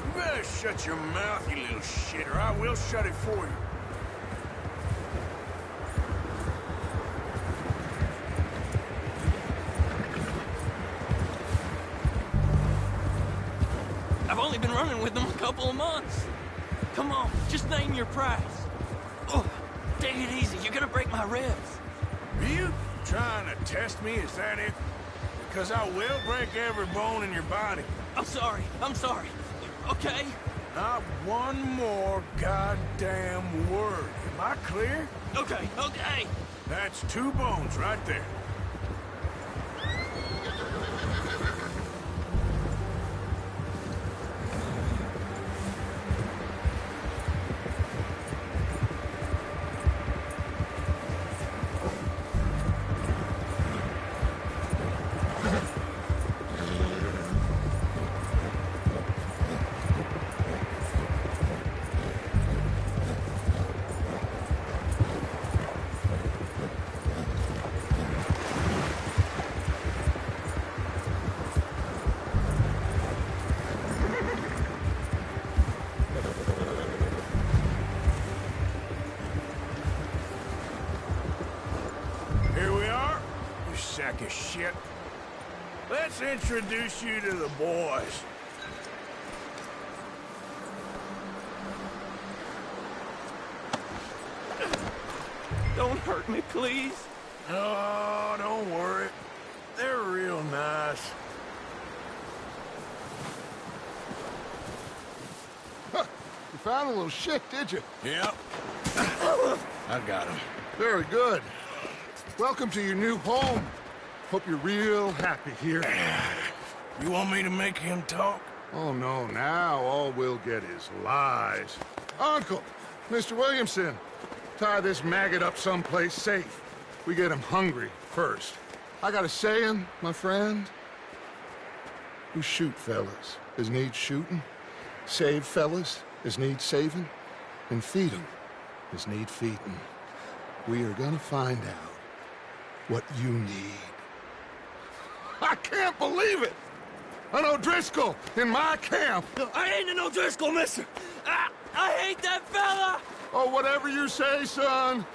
Speaker 2: You better shut your mouth, you little shit, or I will shut it for you.
Speaker 4: I've only been running with them a couple of months. Come on, just name your price. Oh, take it easy, you're gonna break my ribs.
Speaker 2: Are you trying to test me? Is that it? Because I will break every bone in your body.
Speaker 4: I'm sorry, okay?
Speaker 2: Not one more goddamn word. Am I clear?
Speaker 4: Okay.
Speaker 2: That's 2 bones right there. sack of shit. Let's introduce you to the boys.
Speaker 4: Don't hurt me, please.
Speaker 2: Oh, don't worry. They're real nice.
Speaker 6: Huh. You found a little shit, did you?
Speaker 2: Yep. I got him.
Speaker 6: Very good. Welcome to your new home. Hope you're real happy here.
Speaker 2: You want me to make him talk?
Speaker 6: Oh, no, now all we'll get is lies. Uncle, Mr. Williamson, tie this maggot up someplace safe. We get him hungry first. I got a saying, my friend. We shoot fellas as need shooting, save fellas as need saving, and feed 'em as need feeding. We are gonna find out what you need. I can't believe it! An O'Driscoll in my camp!
Speaker 4: I ain't an O'Driscoll, mister! I hate that fella!
Speaker 6: Oh, whatever you say, son.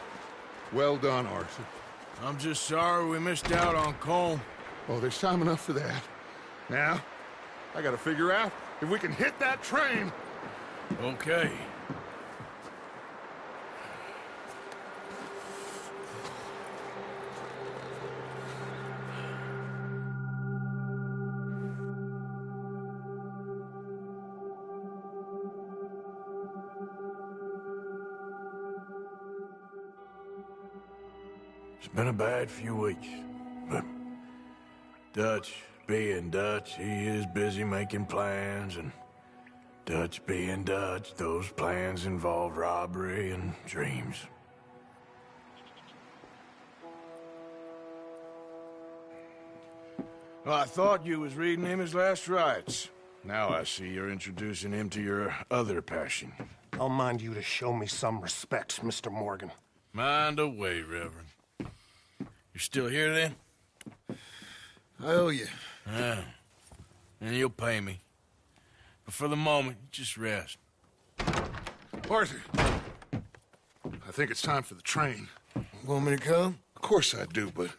Speaker 6: Well done, Arthur.
Speaker 2: I'm just sorry we missed out on Colm.
Speaker 6: Oh, there's time enough for that. Now, I gotta figure out if we can hit that train.
Speaker 2: Okay. It's been a bad few weeks, but Dutch being Dutch, he is busy making plans, and Dutch being Dutch, those plans involve robbery and dreams. Well, I thought you was reading him his last rites. Now I see you're introducing him to your other passion.
Speaker 10: I'll mind you to show me some respect, Mr. Morgan.
Speaker 2: Mind away, Reverend. You're still here, then?
Speaker 1: I owe you.
Speaker 2: Ah, and you'll pay me. But for the moment, just rest.
Speaker 6: Arthur, I think it's time for the train.
Speaker 1: Want me to come?
Speaker 6: Of course I do, but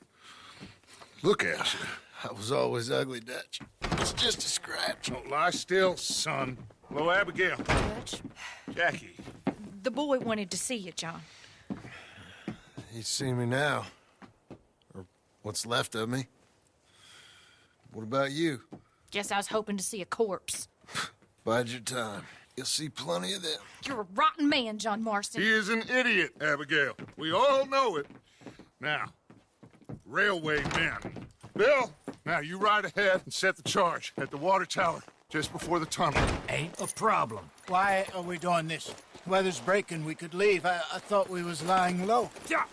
Speaker 6: look at you.
Speaker 1: I was always ugly, Dutch. It's just a scratch.
Speaker 6: Don't lie still, son. Hello, Abigail.
Speaker 11: Dutch,
Speaker 6: Jackie.
Speaker 11: the boy wanted to see you, John.
Speaker 1: He's seen me now. Or what's left of me. What about you?
Speaker 11: Guess I was hoping to see a corpse.
Speaker 1: Bide your time. You'll see plenty of them.
Speaker 11: You're a rotten man, John Marston.
Speaker 6: He is an idiot, Abigail. We all know it. Now, railway men. Bill, now you ride ahead and set the charge at the water tower just before the tunnel.
Speaker 5: Ain't a problem. Why are we doing this? Weather's breaking. We could leave. I thought we was lying low.
Speaker 10: Yeah,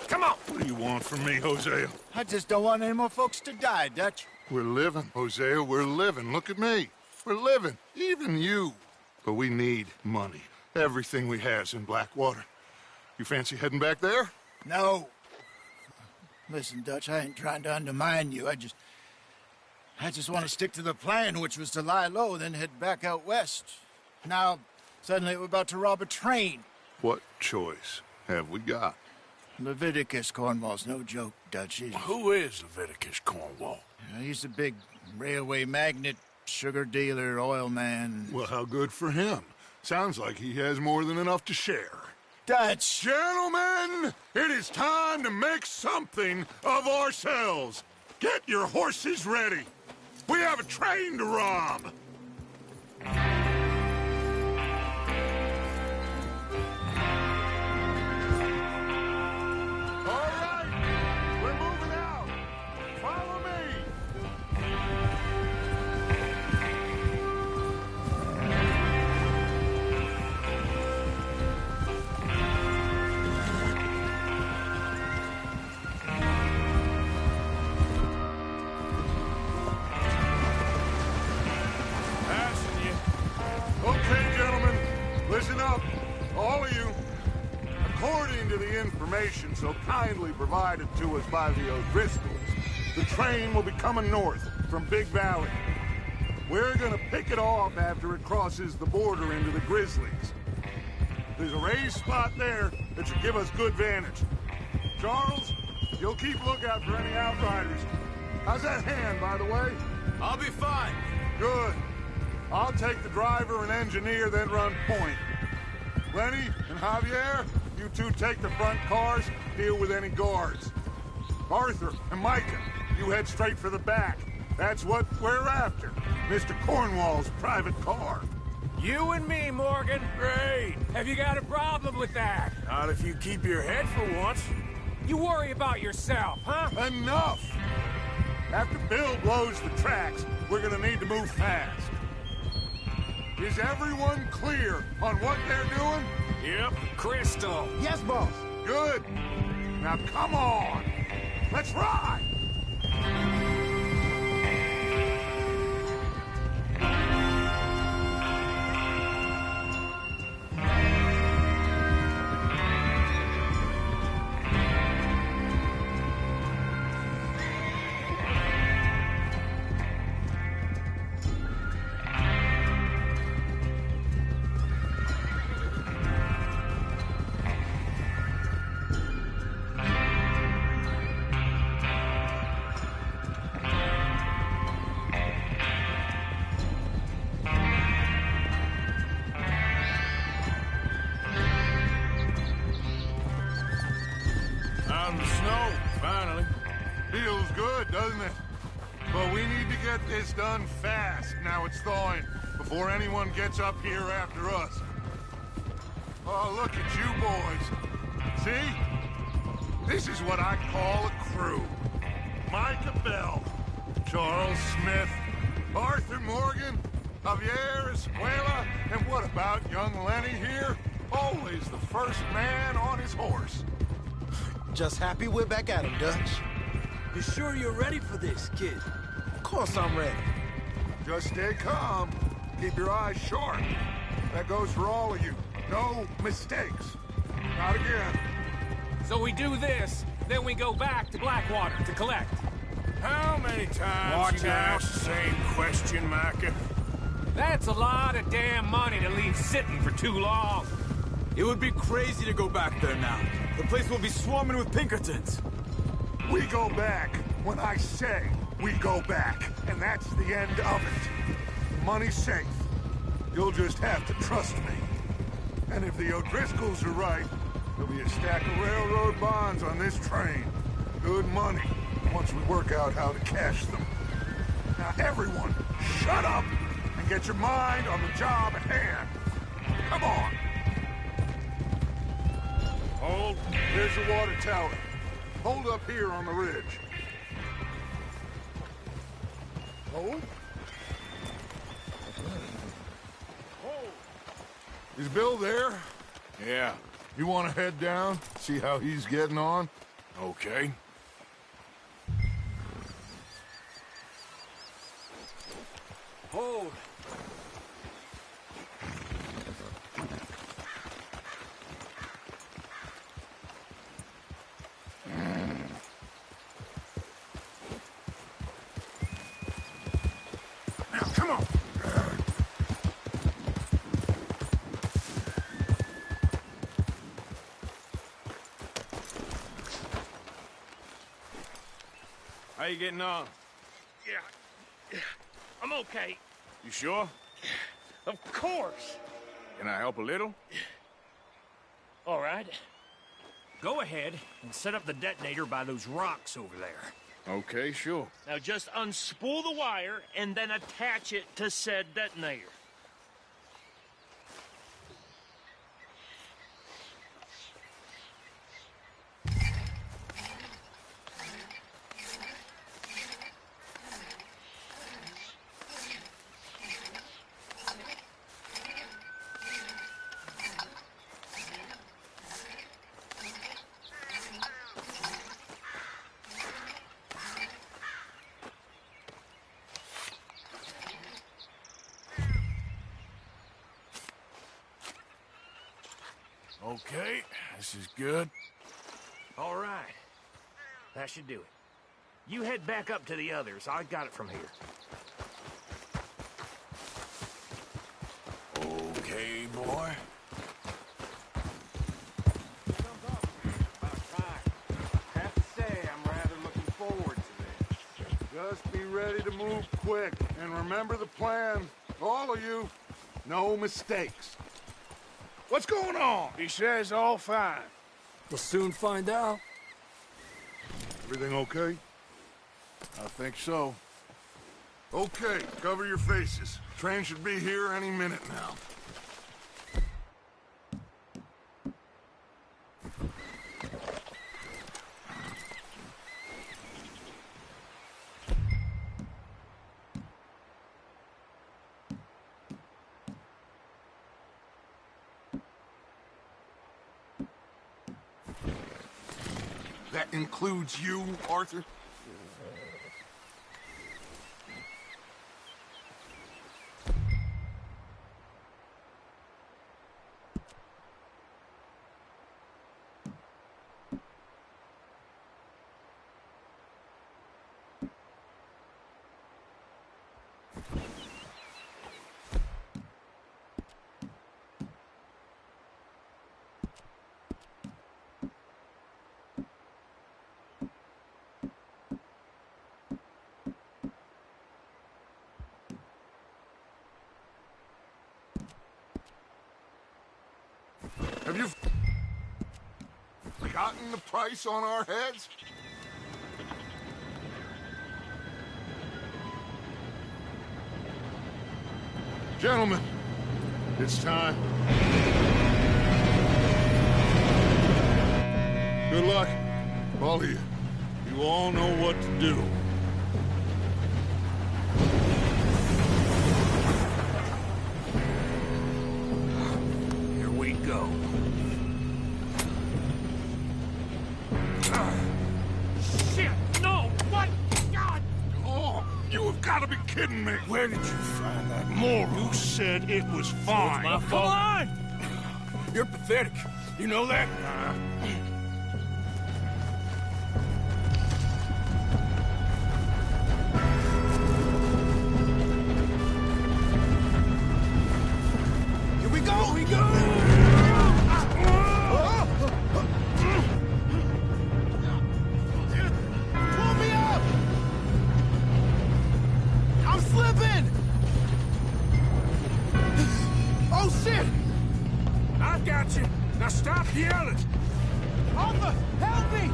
Speaker 10: come on.
Speaker 6: What do you want from me, Hosea?
Speaker 5: I just don't want any more folks to die, Dutch.
Speaker 6: We're living, Hosea. We're living. Look at me. We're living. Even you. But we need money. Everything we has in Blackwater. You fancy heading back there?
Speaker 5: No. Listen, Dutch, I ain't trying to undermine you. I just want to stick to the plan, which was to lie low, then head back out west. Now, suddenly we're about to rob a train.
Speaker 6: What choice have we got?
Speaker 5: Leviticus Cornwall's no joke, Dutch.
Speaker 2: Who is Leviticus Cornwall?
Speaker 5: He's a big railway magnate, sugar dealer, oil man.
Speaker 6: Well, how good for him. Sounds like he has more than enough to share.
Speaker 5: Dutch!
Speaker 6: Gentlemen, it is time to make something of ourselves. Get your horses ready. We have a train to rob. All right, we're moving out. Follow me.
Speaker 2: Passing you.
Speaker 6: Okay, gentlemen, listen up, all of you. According to the information so kindly provided to us by the O'Driscolls, the train will be coming north from Big Valley. We're gonna pick it off after it crosses the border into the Grizzlies. There's a raised spot there that should give us good vantage. Charles, you'll keep lookout for any outriders. How's that hand, by the way?
Speaker 2: I'll be fine.
Speaker 6: Good. I'll take the driver and engineer, then run point. Lenny and Javier, you two take the front cars, deal with any guards. Arthur and Micah, you head straight for the back. That's what we're after. Mr. Cornwall's private car.
Speaker 8: You and me, Morgan.
Speaker 2: Great.
Speaker 8: Have you got a problem with that?
Speaker 2: Not if you keep your head for once.
Speaker 8: You worry about yourself, huh?
Speaker 6: Enough! After Bill blows the tracks, we're gonna need to move fast. Is everyone clear on what they're doing?
Speaker 2: Yep.
Speaker 8: Crystal.
Speaker 5: Yes, boss.
Speaker 6: Good. Now come on. Let's ride!
Speaker 2: Out in the snow, finally.
Speaker 6: Feels good, doesn't it? But we need to get this done fast, now it's thawing, before anyone gets up here after us. Oh, look at you boys. See? This is what I call a crew. Micah Bell, Charles Smith, Arthur Morgan, Javier Escuela, and what about young Lenny here? Always the first man on his horse.
Speaker 5: Just happy we're back at him, Dutch.
Speaker 3: You sure you're ready for this, kid?
Speaker 5: Of course I'm ready.
Speaker 6: Just stay calm. Keep your eyes sharp. That goes for all of you. No mistakes. Not again.
Speaker 8: So we do this, then we go back to Blackwater to collect.
Speaker 2: How many times
Speaker 8: Watch
Speaker 2: you
Speaker 8: out.
Speaker 2: ask the same question, Micah?
Speaker 8: That's a lot of damn money to leave sitting for too long.
Speaker 3: It would be crazy to go back there now. The place will be swarming with Pinkertons.
Speaker 6: We go back when I say we go back. And that's the end of it. Money's safe. You'll just have to trust me. And if the O'Driscolls are right, there'll be a stack of railroad bonds on this train. Good money, once we work out how to cash them. Now everyone, shut up and get your mind on the job at hand. Come on. Hold. Here's the water tower. Hold up here on the ridge. Hold. Hold. Is Bill there?
Speaker 2: Yeah.
Speaker 6: You want to head down, see how he's getting on?
Speaker 2: Okay.
Speaker 3: Hold.
Speaker 6: Now, come on.
Speaker 2: How you getting on?
Speaker 9: Yeah. I'm okay.
Speaker 2: You sure?
Speaker 9: Of course.
Speaker 2: Can I help a little?
Speaker 9: All right. Go ahead and set up the detonator by those rocks over there.
Speaker 2: Okay, sure.
Speaker 9: Now just unspool the wire and then attach it to said detonator.
Speaker 2: Okay, this is good.
Speaker 9: All right. That should do it. You head back up to the others. I got it from here.
Speaker 2: Okay, boy.
Speaker 3: About time. I have to say, I'm rather looking forward to this.
Speaker 6: Just be ready to move quick, and remember the plan. All of you, no mistakes.
Speaker 2: What's going on? He says all fine.
Speaker 8: We'll soon find out.
Speaker 6: Everything okay?
Speaker 2: I think so.
Speaker 6: Okay, cover your faces. Train should be here any minute now. That includes you, Arthur? Have you forgotten the price on our heads? Gentlemen, it's time. Good luck, all of you. You all know what to do.
Speaker 8: Here we go.
Speaker 9: Shit! No! What? God!
Speaker 6: Oh, you have got to be kidding me.
Speaker 2: Where did you find that moron?
Speaker 6: You said it was fine.
Speaker 8: My
Speaker 2: Come
Speaker 8: fault.
Speaker 2: on! You're pathetic. You know that? Here we go! Here we go!
Speaker 5: Pull me up! I'm slipping! Oh, shit!
Speaker 2: I got you. Now stop yelling.
Speaker 5: Arthur, help me!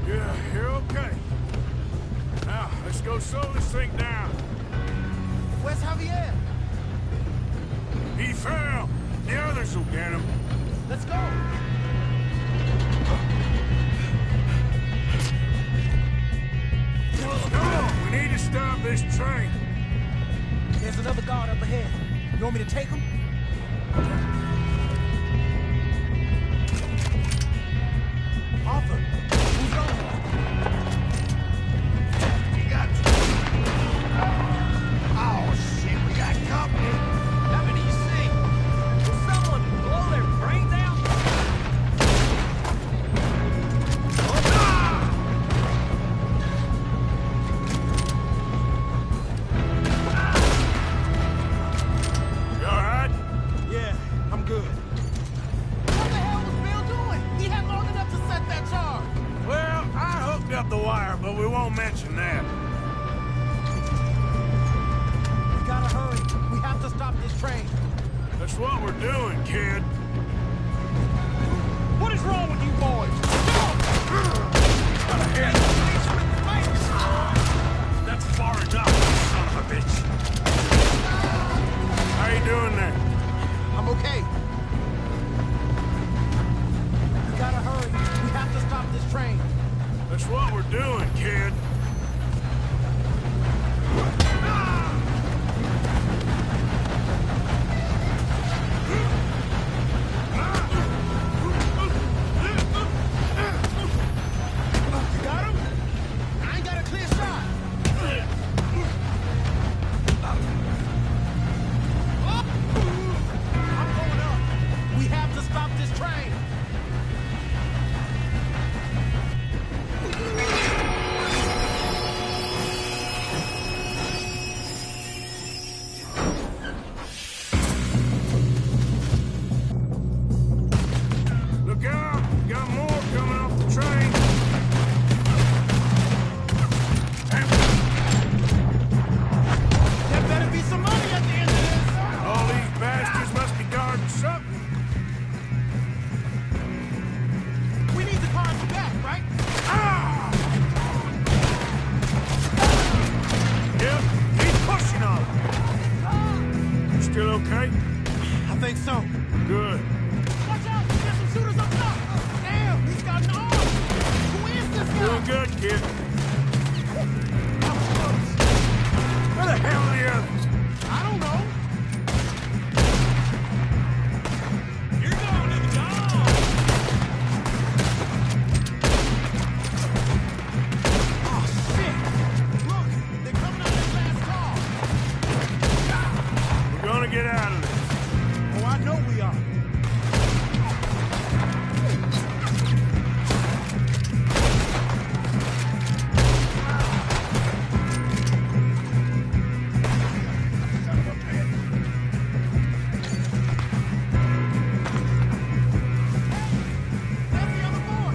Speaker 2: Yeah, you're okay. Now, let's go slow this thing down.
Speaker 5: Where's Javier?
Speaker 2: He fell. The others will get him.
Speaker 5: Let's go!
Speaker 2: No, we need to stop this train.
Speaker 5: There's another guard up ahead. You want me to take him? Arthur, who's on?
Speaker 2: We got... Oh, shit, we got company.
Speaker 4: How many you see? Will someone blow their brains out?
Speaker 2: You all right?
Speaker 5: Yeah, I'm good. What the hell was Bill doing? He had long enough to set that charge.
Speaker 2: Well, I hooked up the wire, but we won't mention that.
Speaker 5: We gotta hurry. We have to stop this train.
Speaker 2: That's what we're doing, kid.
Speaker 5: What is wrong with you boys?
Speaker 2: That's far enough, son of a bitch. How you doing there?
Speaker 5: I'm okay. We gotta hurry. We have to stop this train.
Speaker 2: That's what we're doing, kid. right?
Speaker 5: I think so.
Speaker 2: Good.
Speaker 5: Watch out! There's some shooters up top! Damn, he's got an arm! Who is this guy?
Speaker 2: Doing good, kid. Where the hell are the others?
Speaker 5: I don't know.
Speaker 9: You're going to the dog!
Speaker 5: Oh, shit! Look, they're coming out of that last car.
Speaker 2: We're gonna get out of this.
Speaker 5: Oh, I know we are. That's the other boy.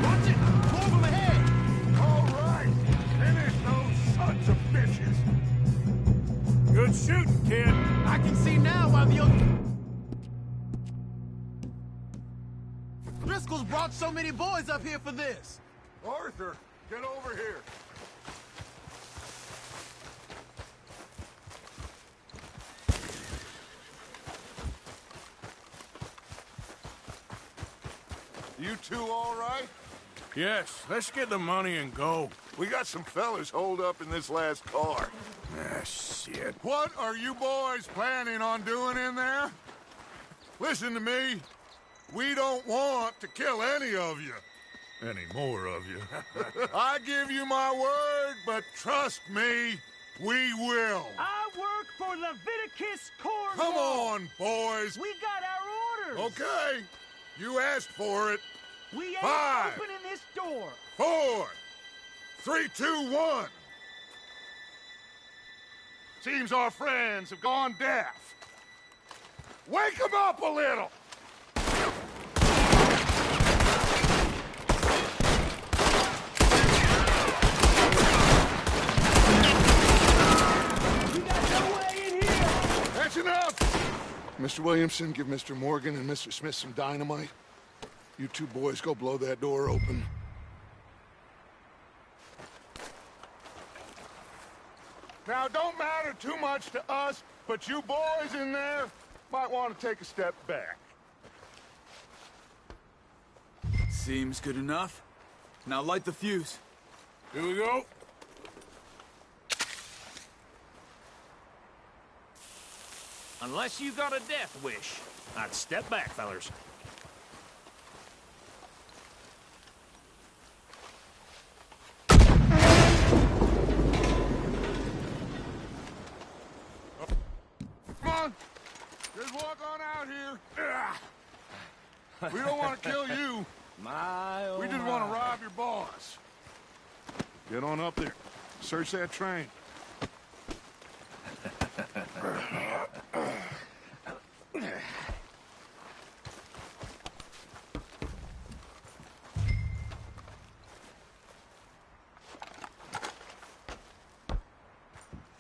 Speaker 5: Watch it! Two of them ahead!
Speaker 2: All right. Finish those sons of bitches. Good shooting, kid.
Speaker 5: I can see now why the other... Driscoll's brought so many boys up here for this.
Speaker 6: Arthur, get over here. You two all right?
Speaker 2: Yes, let's get the money and go.
Speaker 6: We got some fellas holed up in this last car.
Speaker 2: Ah, shit.
Speaker 6: What are you boys planning on doing in there? Listen to me. We don't want to kill any of you. Any more of you. I give you my word, but trust me, we will.
Speaker 9: I work for Leviticus Corps.
Speaker 6: Come on, boys.
Speaker 9: We got our orders.
Speaker 6: Okay. You asked for it.
Speaker 9: We ain't
Speaker 6: 5,
Speaker 9: opening this door.
Speaker 6: 4, 3, 2, 1. Seems our friends have gone deaf. Wake them up a little.
Speaker 9: We got no way in here.
Speaker 6: That's enough. Mr. Williamson, give Mr. Morgan and Mr. Smith some dynamite. You two boys go blow that door open. Now, it don't matter too much to us, but you boys in there might want to take a step back.
Speaker 3: Seems good enough. Now light the fuse.
Speaker 2: Here we go.
Speaker 9: Unless you got a death wish, I'd step back, fellers.
Speaker 6: Come on. Just walk on out here. We don't want to kill you. We just want to rob your boss. Get on up there. Search that train.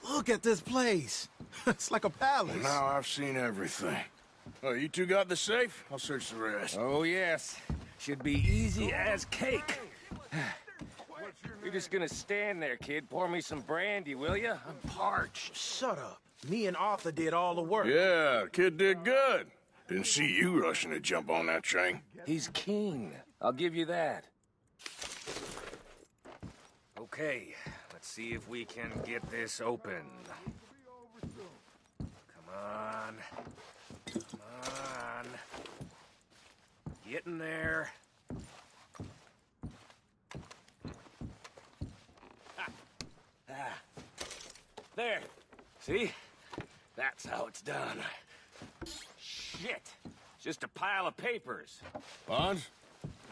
Speaker 5: Look at this place. It's like a palace.
Speaker 2: Now I've seen everything. Oh, you two got the safe? I'll search the rest.
Speaker 8: Oh, yes. Should be easy as cake. You're just gonna stand there, kid. Pour me some brandy, will you? I'm parched.
Speaker 5: Shut up. Me and Arthur did all the work.
Speaker 2: Yeah, kid did good. Didn't see you rushing to jump on that train.
Speaker 8: He's king. I'll give you that. Okay, let's see if we can get this open. Come on. Come on. Get in there. There. See? That's how it's done. Shit. It's just a pile of papers.
Speaker 2: Bonds?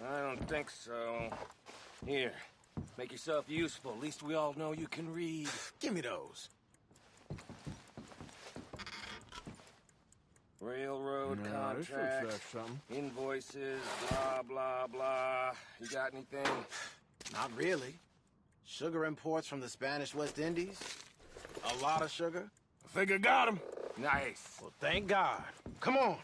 Speaker 8: I don't think so. Here. Make yourself useful. At least we all know you can read.
Speaker 5: Give me those.
Speaker 8: Railroad
Speaker 2: This looks
Speaker 8: contracts,
Speaker 2: like something.
Speaker 8: invoices, blah, blah, blah. You got anything?
Speaker 5: Not really. Sugar imports from the Spanish West Indies. A lot of sugar.
Speaker 2: I think I got him.
Speaker 8: Nice.
Speaker 10: Well, thank God. Come on.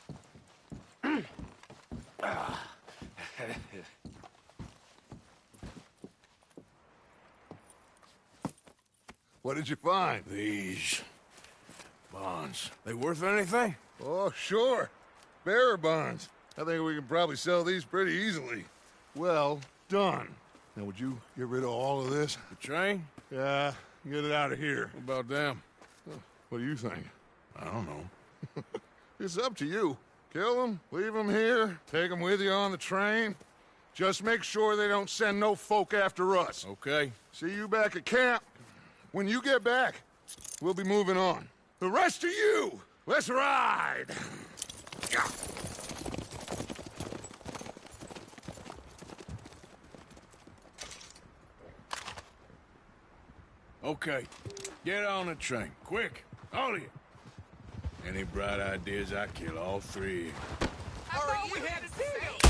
Speaker 6: What did you find?
Speaker 2: These bonds. They worth anything?
Speaker 6: Oh, sure. Bearer bonds. I think we can probably sell these pretty easily. Well done. Now, would you get rid of all of this?
Speaker 2: The train?
Speaker 6: Yeah, get it out of here.
Speaker 2: What about them?
Speaker 6: What do you think?
Speaker 2: I don't know.
Speaker 6: It's up to you. Kill them, leave them here, take them with you on the train. Just make sure they don't send no folk after us.
Speaker 2: Okay.
Speaker 6: See you back at camp. When you get back, we'll be moving on. The rest of you, let's ride!
Speaker 2: Okay. Get on the train. Quick. All of you. Any bright ideas, I kill all three of you.
Speaker 4: I thought we had a deal.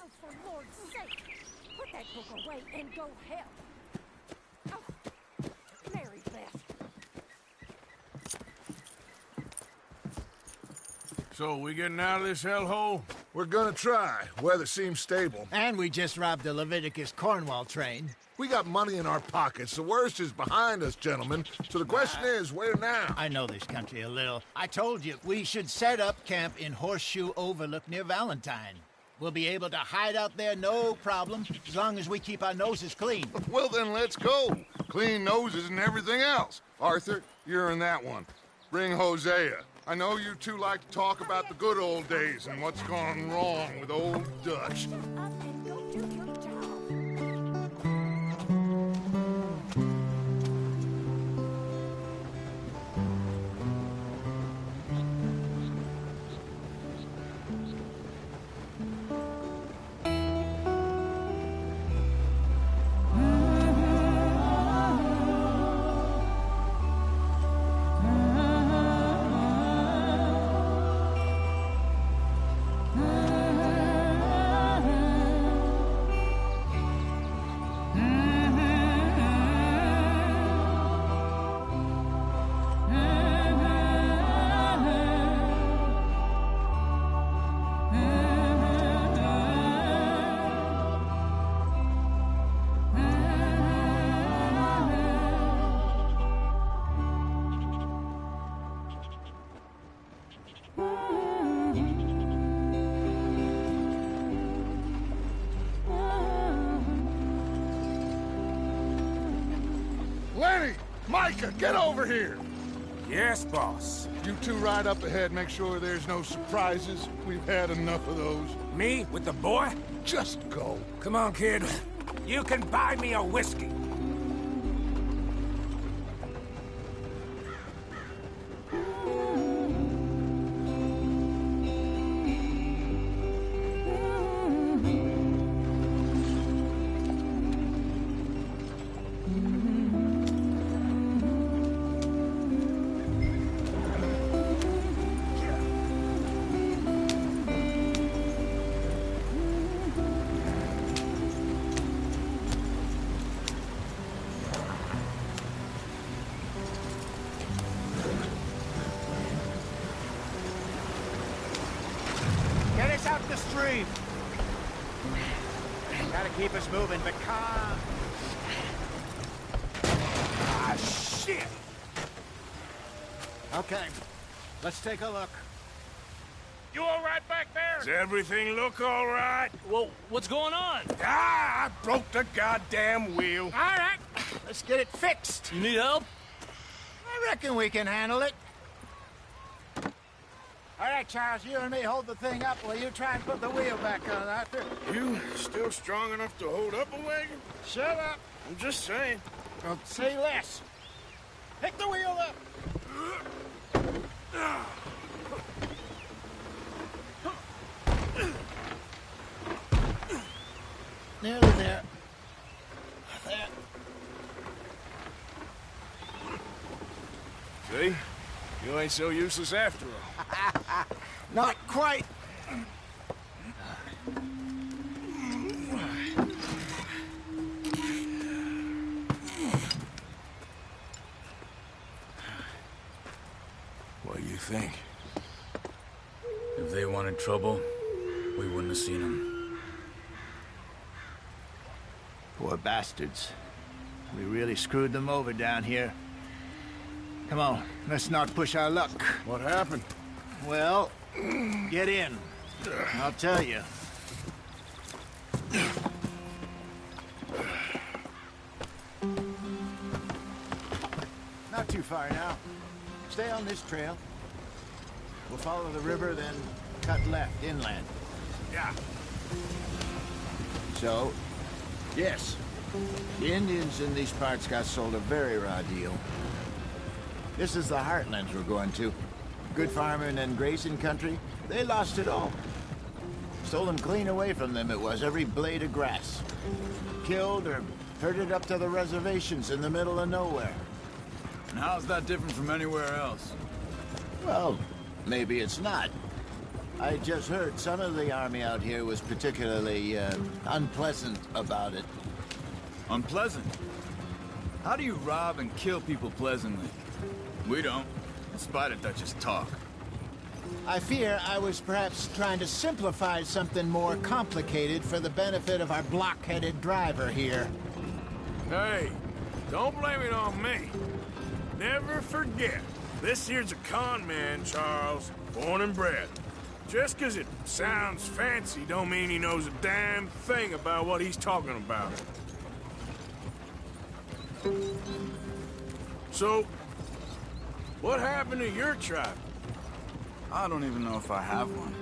Speaker 12: Oh, for Lord's sake! Put that book away and go help! Oh, Mary Beth.
Speaker 2: So, we getting out of this hellhole?
Speaker 6: We're gonna try. Weather seems stable.
Speaker 5: And we just robbed the Leviticus Cornwall train.
Speaker 6: We got money in our pockets. The worst is behind us, gentlemen. So the question is, where now?
Speaker 5: I know this country a little. I told you, we should set up camp in Horseshoe Overlook near Valentine. We'll be able to hide out there no problem, as long as we keep our noses clean.
Speaker 6: Well, then let's go. Clean noses and everything else. Arthur, you're in that one. Bring Hosea. I know you two like to talk about the good old days and what's gone wrong with old Dutch.
Speaker 12: Shut up and go do your job.
Speaker 6: Lenny! Micah, get over here!
Speaker 8: Yes, boss.
Speaker 6: You two ride up ahead, make sure there's no surprises. We've had enough of those.
Speaker 8: Me with the boy?
Speaker 6: Just go.
Speaker 8: Come on, kid. You can buy me a whiskey.
Speaker 5: us moving, but calm.
Speaker 2: Ah, shit!
Speaker 5: Okay, let's take a look.
Speaker 8: You all right back there?
Speaker 2: Does everything look all right?
Speaker 4: Well, what's going on?
Speaker 2: Ah, I broke the goddamn wheel.
Speaker 5: All right, let's get it fixed.
Speaker 4: You need help?
Speaker 5: I reckon we can handle it. All right, Charles, you and me hold the thing up while you try and put the wheel back on, Arthur.
Speaker 2: You still strong enough to hold up a wagon?
Speaker 5: Shut up.
Speaker 2: I'm just saying.
Speaker 5: Well, say less. Pick the wheel up. Nearly there. There.
Speaker 2: See? You ain't so useless after all.
Speaker 5: Not quite.
Speaker 2: What do you think?
Speaker 3: If they wanted trouble, we wouldn't have seen them.
Speaker 5: Poor bastards. We really screwed them over down here. Come on, let's not push our luck.
Speaker 2: What happened?
Speaker 5: Well, get in. I'll tell you. Not too far now. Stay on this trail. We'll follow the river, then cut left inland.
Speaker 2: Yeah.
Speaker 5: So, yes, the Indians in these parts got sold a very raw deal. This is the heartlands we're going to. Good farming and grazing country, they lost it all. Stolen clean away from them it was, every blade of grass. Killed or herded up to the reservations in the middle of nowhere.
Speaker 3: And how's that different from anywhere else?
Speaker 5: Well, maybe it's not. I just heard some of the army out here was particularly, unpleasant about it.
Speaker 3: Unpleasant? How do you rob and kill people pleasantly? We don't, in spite of Dutch's talk.
Speaker 5: I fear I was perhaps trying to simplify something more complicated for the benefit of our block-headed driver here.
Speaker 2: Hey, don't blame it on me. Never forget, this here's a con man, Charles, born and bred. Just 'cause it sounds fancy don't mean he knows a damn thing about what he's talking about. So, what happened to your tribe?
Speaker 3: I don't even know if I have one.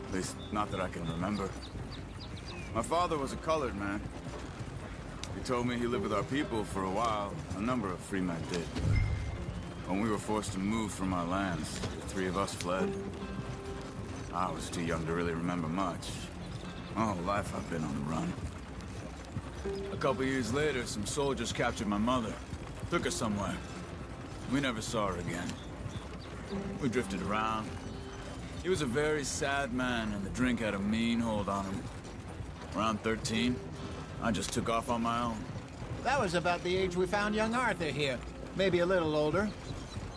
Speaker 3: At least, not that I can remember. My father was a colored man. He told me he lived with our people for a while. A number of free men did. When we were forced to move from our lands, the three of us fled. I was too young to really remember much. My whole life I've been on the run. A couple years later, some soldiers captured my mother. Took her somewhere. We never saw her again. We drifted around. He was a very sad man, and the drink had a mean hold on him. Around 13, I just took off on my own.
Speaker 5: That was about the age we found young Arthur here. Maybe a little older.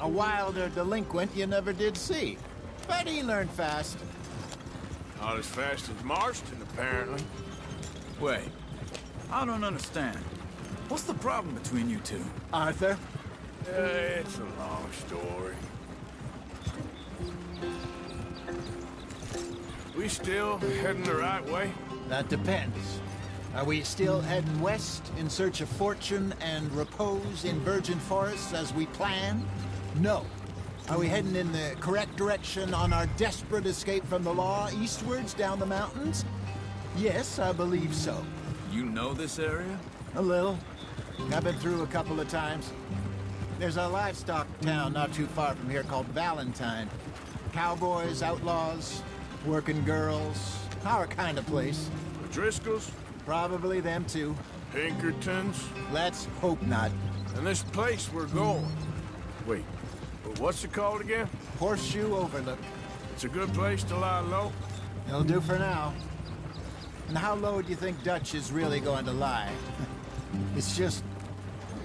Speaker 5: A wilder delinquent you never did see. But he learned fast.
Speaker 2: Not as fast as Marston, apparently.
Speaker 3: Wait, I don't understand. What's the problem between you two?
Speaker 5: Arthur?
Speaker 2: It's a long story. We still heading the right way?
Speaker 5: That depends. Are we still heading west in search of fortune and repose in virgin forests as we planned? No. Are we heading in the correct direction on our desperate escape from the law eastwards down the mountains? Yes, I believe so.
Speaker 3: You know this area?
Speaker 5: A little. I've been through a couple of times. There's a livestock town not too far from here called Valentine. Cowboys, outlaws, working girls, our kind of place.
Speaker 2: The Driscolls?
Speaker 5: Probably them too.
Speaker 2: Pinkertons?
Speaker 5: Let's hope not.
Speaker 2: And this place we're going. Wait, what's it called again?
Speaker 5: Horseshoe Overlook.
Speaker 2: It's a good place to lie low?
Speaker 5: It'll do for now. And how low do you think Dutch is really going to lie? It's just,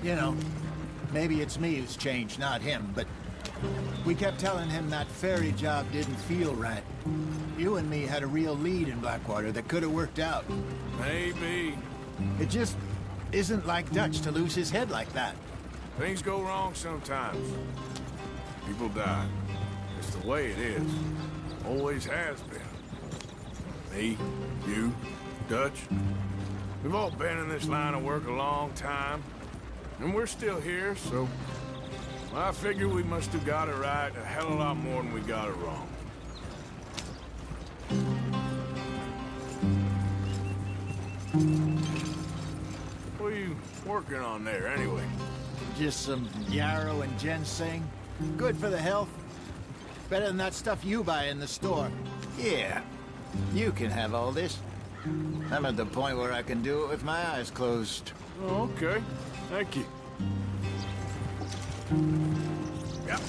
Speaker 5: you know, maybe it's me who's changed, not him, but we kept telling him that ferry job didn't feel right. You and me had a real lead in Blackwater that could have worked out.
Speaker 2: Maybe.
Speaker 5: It just isn't like Dutch to lose his head like that.
Speaker 2: Things go wrong sometimes. People die. It's the way it is. Always has been. Me, you, Dutch. We've all been in this line of work a long time. And we're still here, so... I figure we must have got it right a hell of a lot more than we got it wrong. What are you working on there, anyway?
Speaker 5: Just some yarrow and ginseng. Good for the health. Better than that stuff you buy in the store. Yeah, you can have all this. I'm at the point where I can do it with my eyes closed.
Speaker 2: Oh, okay. Thank you. Yep.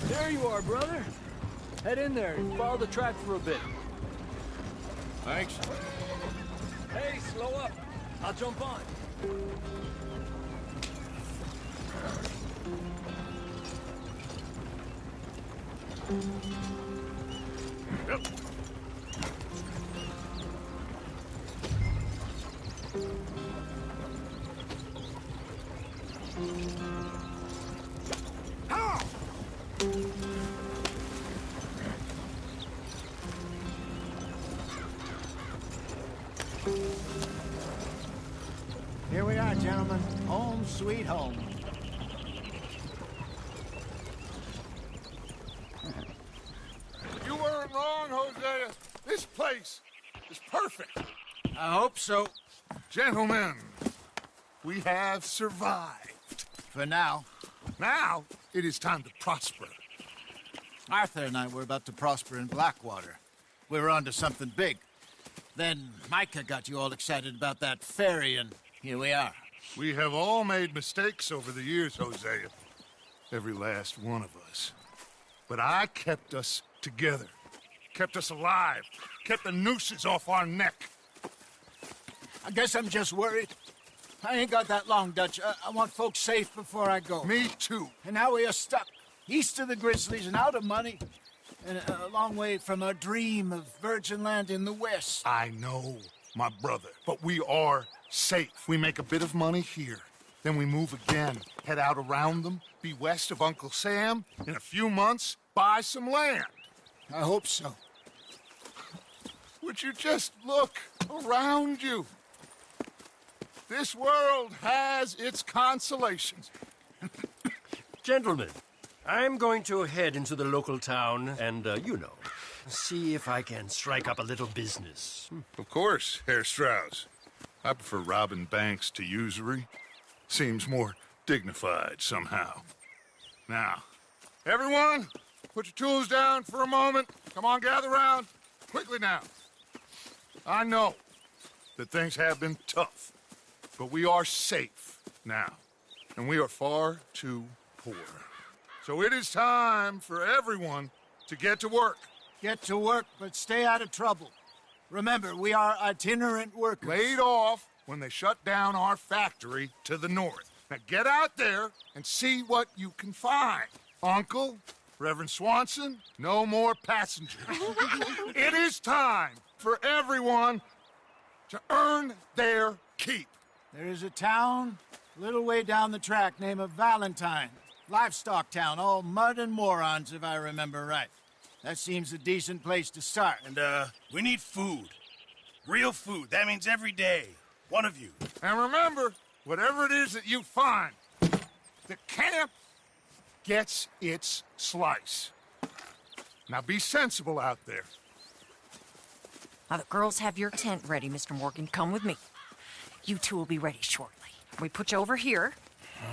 Speaker 4: There you are, brother. Head in there and follow the track for a bit.
Speaker 2: Thanks.
Speaker 4: Hey, slow up. I'll jump on.
Speaker 2: Yep.
Speaker 5: Here we are, gentlemen. Home sweet home.
Speaker 6: You weren't wrong, Hosea. This place is perfect.
Speaker 5: I hope so.
Speaker 6: Gentlemen, we have survived.
Speaker 5: For now.
Speaker 6: Now, it is time to prosper.
Speaker 5: Arthur and I were about to prosper in Blackwater. We were onto something big. Then Micah got you all excited about that ferry, and here we are.
Speaker 6: We have all made mistakes over the years, Hosea. Every last one of us. But I kept us together. Kept us alive. Kept the nooses off our neck.
Speaker 5: I guess I'm just worried. I ain't got that long, Dutch. I want folks safe before I go.
Speaker 6: Me too.
Speaker 5: And now we are stuck. East of the Grizzlies and out of money. And a long way from a dream of virgin land in the west.
Speaker 6: I know, my brother. But we are safe. We make a bit of money here. Then we move again. Head out around them. Be west of Uncle Sam. In a few months, buy some land.
Speaker 5: I hope so.
Speaker 6: Would you just look around you? This world has its consolations.
Speaker 9: Gentlemen, I'm going to head into the local town and, see if I can strike up a little business.
Speaker 6: Of course, Herr Strauss. I prefer robbing banks to usury. Seems more dignified somehow. Now, everyone, put your tools down for a moment. Come on, gather round. Quickly now. I know that things have been tough, but we are safe now, and we are far too poor. So it is time for everyone to get to work.
Speaker 5: Get to work, but stay out of trouble. Remember, we are itinerant workers.
Speaker 6: Laid off when they shut down our factory to the north. Now get out there and see what you can find. Uncle, Reverend Swanson, no more passengers. It is time for everyone to earn their keep.
Speaker 5: There is a town a little way down the track named Valentine. Livestock town, all mud and morons, if I remember right. That seems a decent place to start.
Speaker 1: And, we need food. Real food. That means every day. One of you.
Speaker 6: And remember, whatever it is that you find, the camp gets its slice. Now be sensible out there.
Speaker 13: Now, the girls have your tent ready, Mr. Morgan. Come with me. You two will be ready shortly. We put you over here.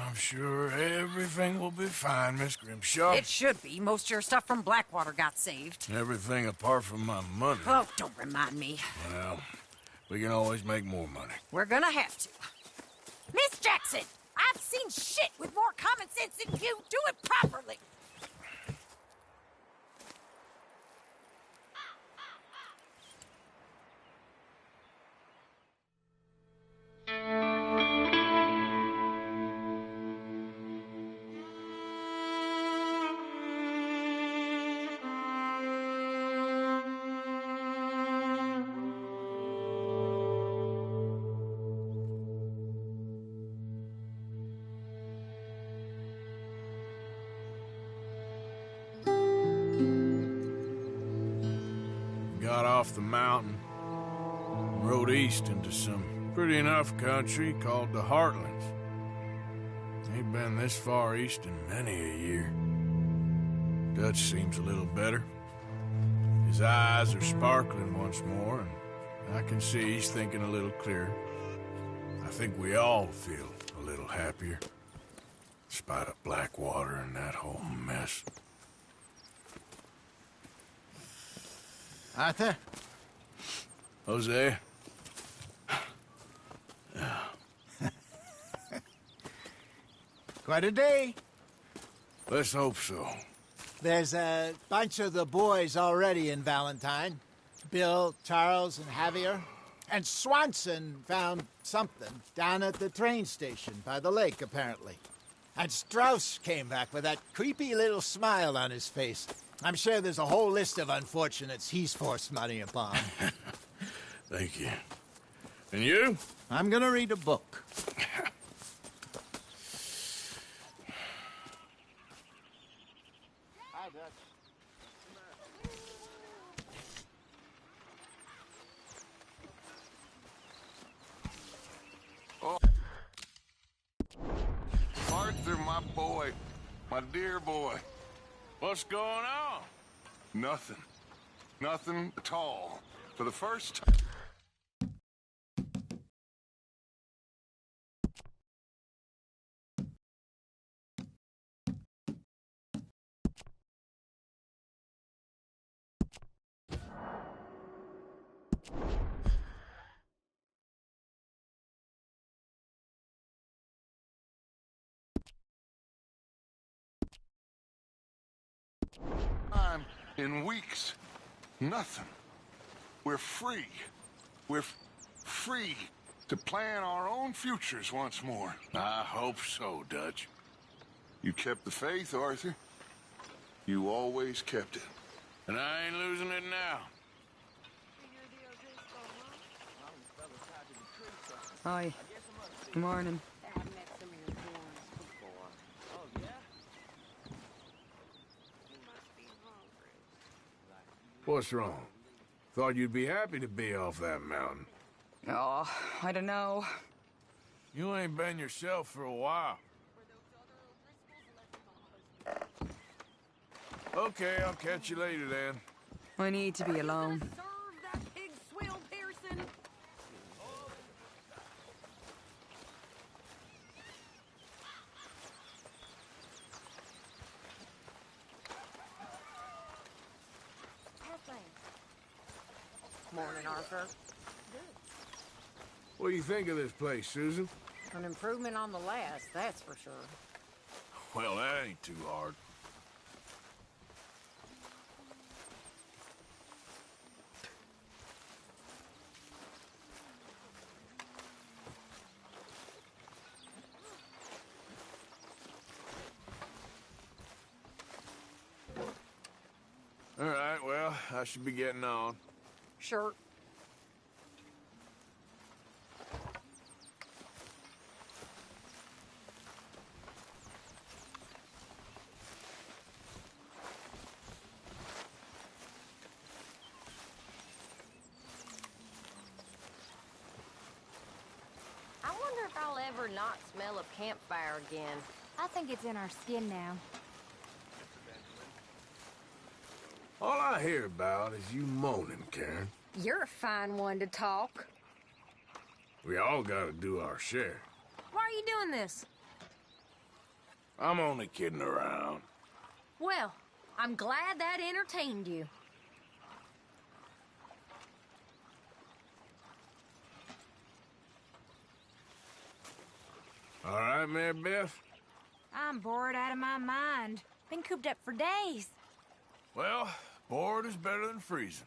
Speaker 2: I'm sure everything will be fine, Miss Grimshaw.
Speaker 13: It should be. Most of your stuff from Blackwater got saved.
Speaker 2: Everything apart from my money.
Speaker 13: Oh, don't remind me.
Speaker 2: Well, we can always make more money.
Speaker 13: We're gonna have to. Miss Jackson, I
Speaker 12: I've seen shit with more common sense than you. Do it properly.
Speaker 2: Got off the mountain, rode east into some pretty enough country called the Heartlands. Ain't been this far east in many a year. Dutch seems a little better. His eyes are sparkling once more, and I can see he's thinking a little clearer. I think we all feel a little happier, despite of Blackwater and that whole mess.
Speaker 5: Arthur?
Speaker 2: Jose?
Speaker 5: Quite a day.
Speaker 2: Let's hope so.
Speaker 5: There's a bunch of the boys already in Valentine. Bill, Charles, and Javier. And Swanson found something down at the train station by the lake, apparently. And Strauss came back with that creepy little smile on his face. I'm sure there's a whole list of unfortunates he's forced money upon.
Speaker 2: Thank you. And you?
Speaker 5: I'm gonna read a book. Hi, Dutch.
Speaker 6: Oh. Arthur, my boy. My dear boy.
Speaker 2: What's going on?
Speaker 6: Nothing. Nothing at all. For the first time. Time in weeks. Nothing. We're free. We're free to plan our own futures once more.
Speaker 2: I hope so, Dutch.
Speaker 6: You kept the faith, Arthur. You always kept it.
Speaker 2: And I ain't losing it now.
Speaker 7: Hi. Good morning.
Speaker 2: What's wrong? Thought you'd be happy to be off that mountain.
Speaker 7: Oh, I don't know.
Speaker 2: You ain't been yourself for a while. Okay, I'll catch you later then.
Speaker 7: I need to be alone.
Speaker 13: Morning, Arthur.
Speaker 2: What do you think of this place, Susan?
Speaker 13: An improvement on the last, that's for sure.
Speaker 2: Well, that ain't too hard. All right, well, I should be getting on.
Speaker 13: Sure.
Speaker 14: I wonder if I'll ever not smell a campfire again.
Speaker 11: I think it's in our skin now.
Speaker 2: All I hear about is you moaning, Karen.
Speaker 14: You're a fine one to talk.
Speaker 2: We all gotta do our share.
Speaker 14: Why are you doing this?
Speaker 2: I'm only kidding around.
Speaker 14: Well, I'm glad that entertained you.
Speaker 2: All right, Mary Beth?
Speaker 11: I'm bored out of my mind. Been cooped up for days.
Speaker 2: Well, bored is better than freezing.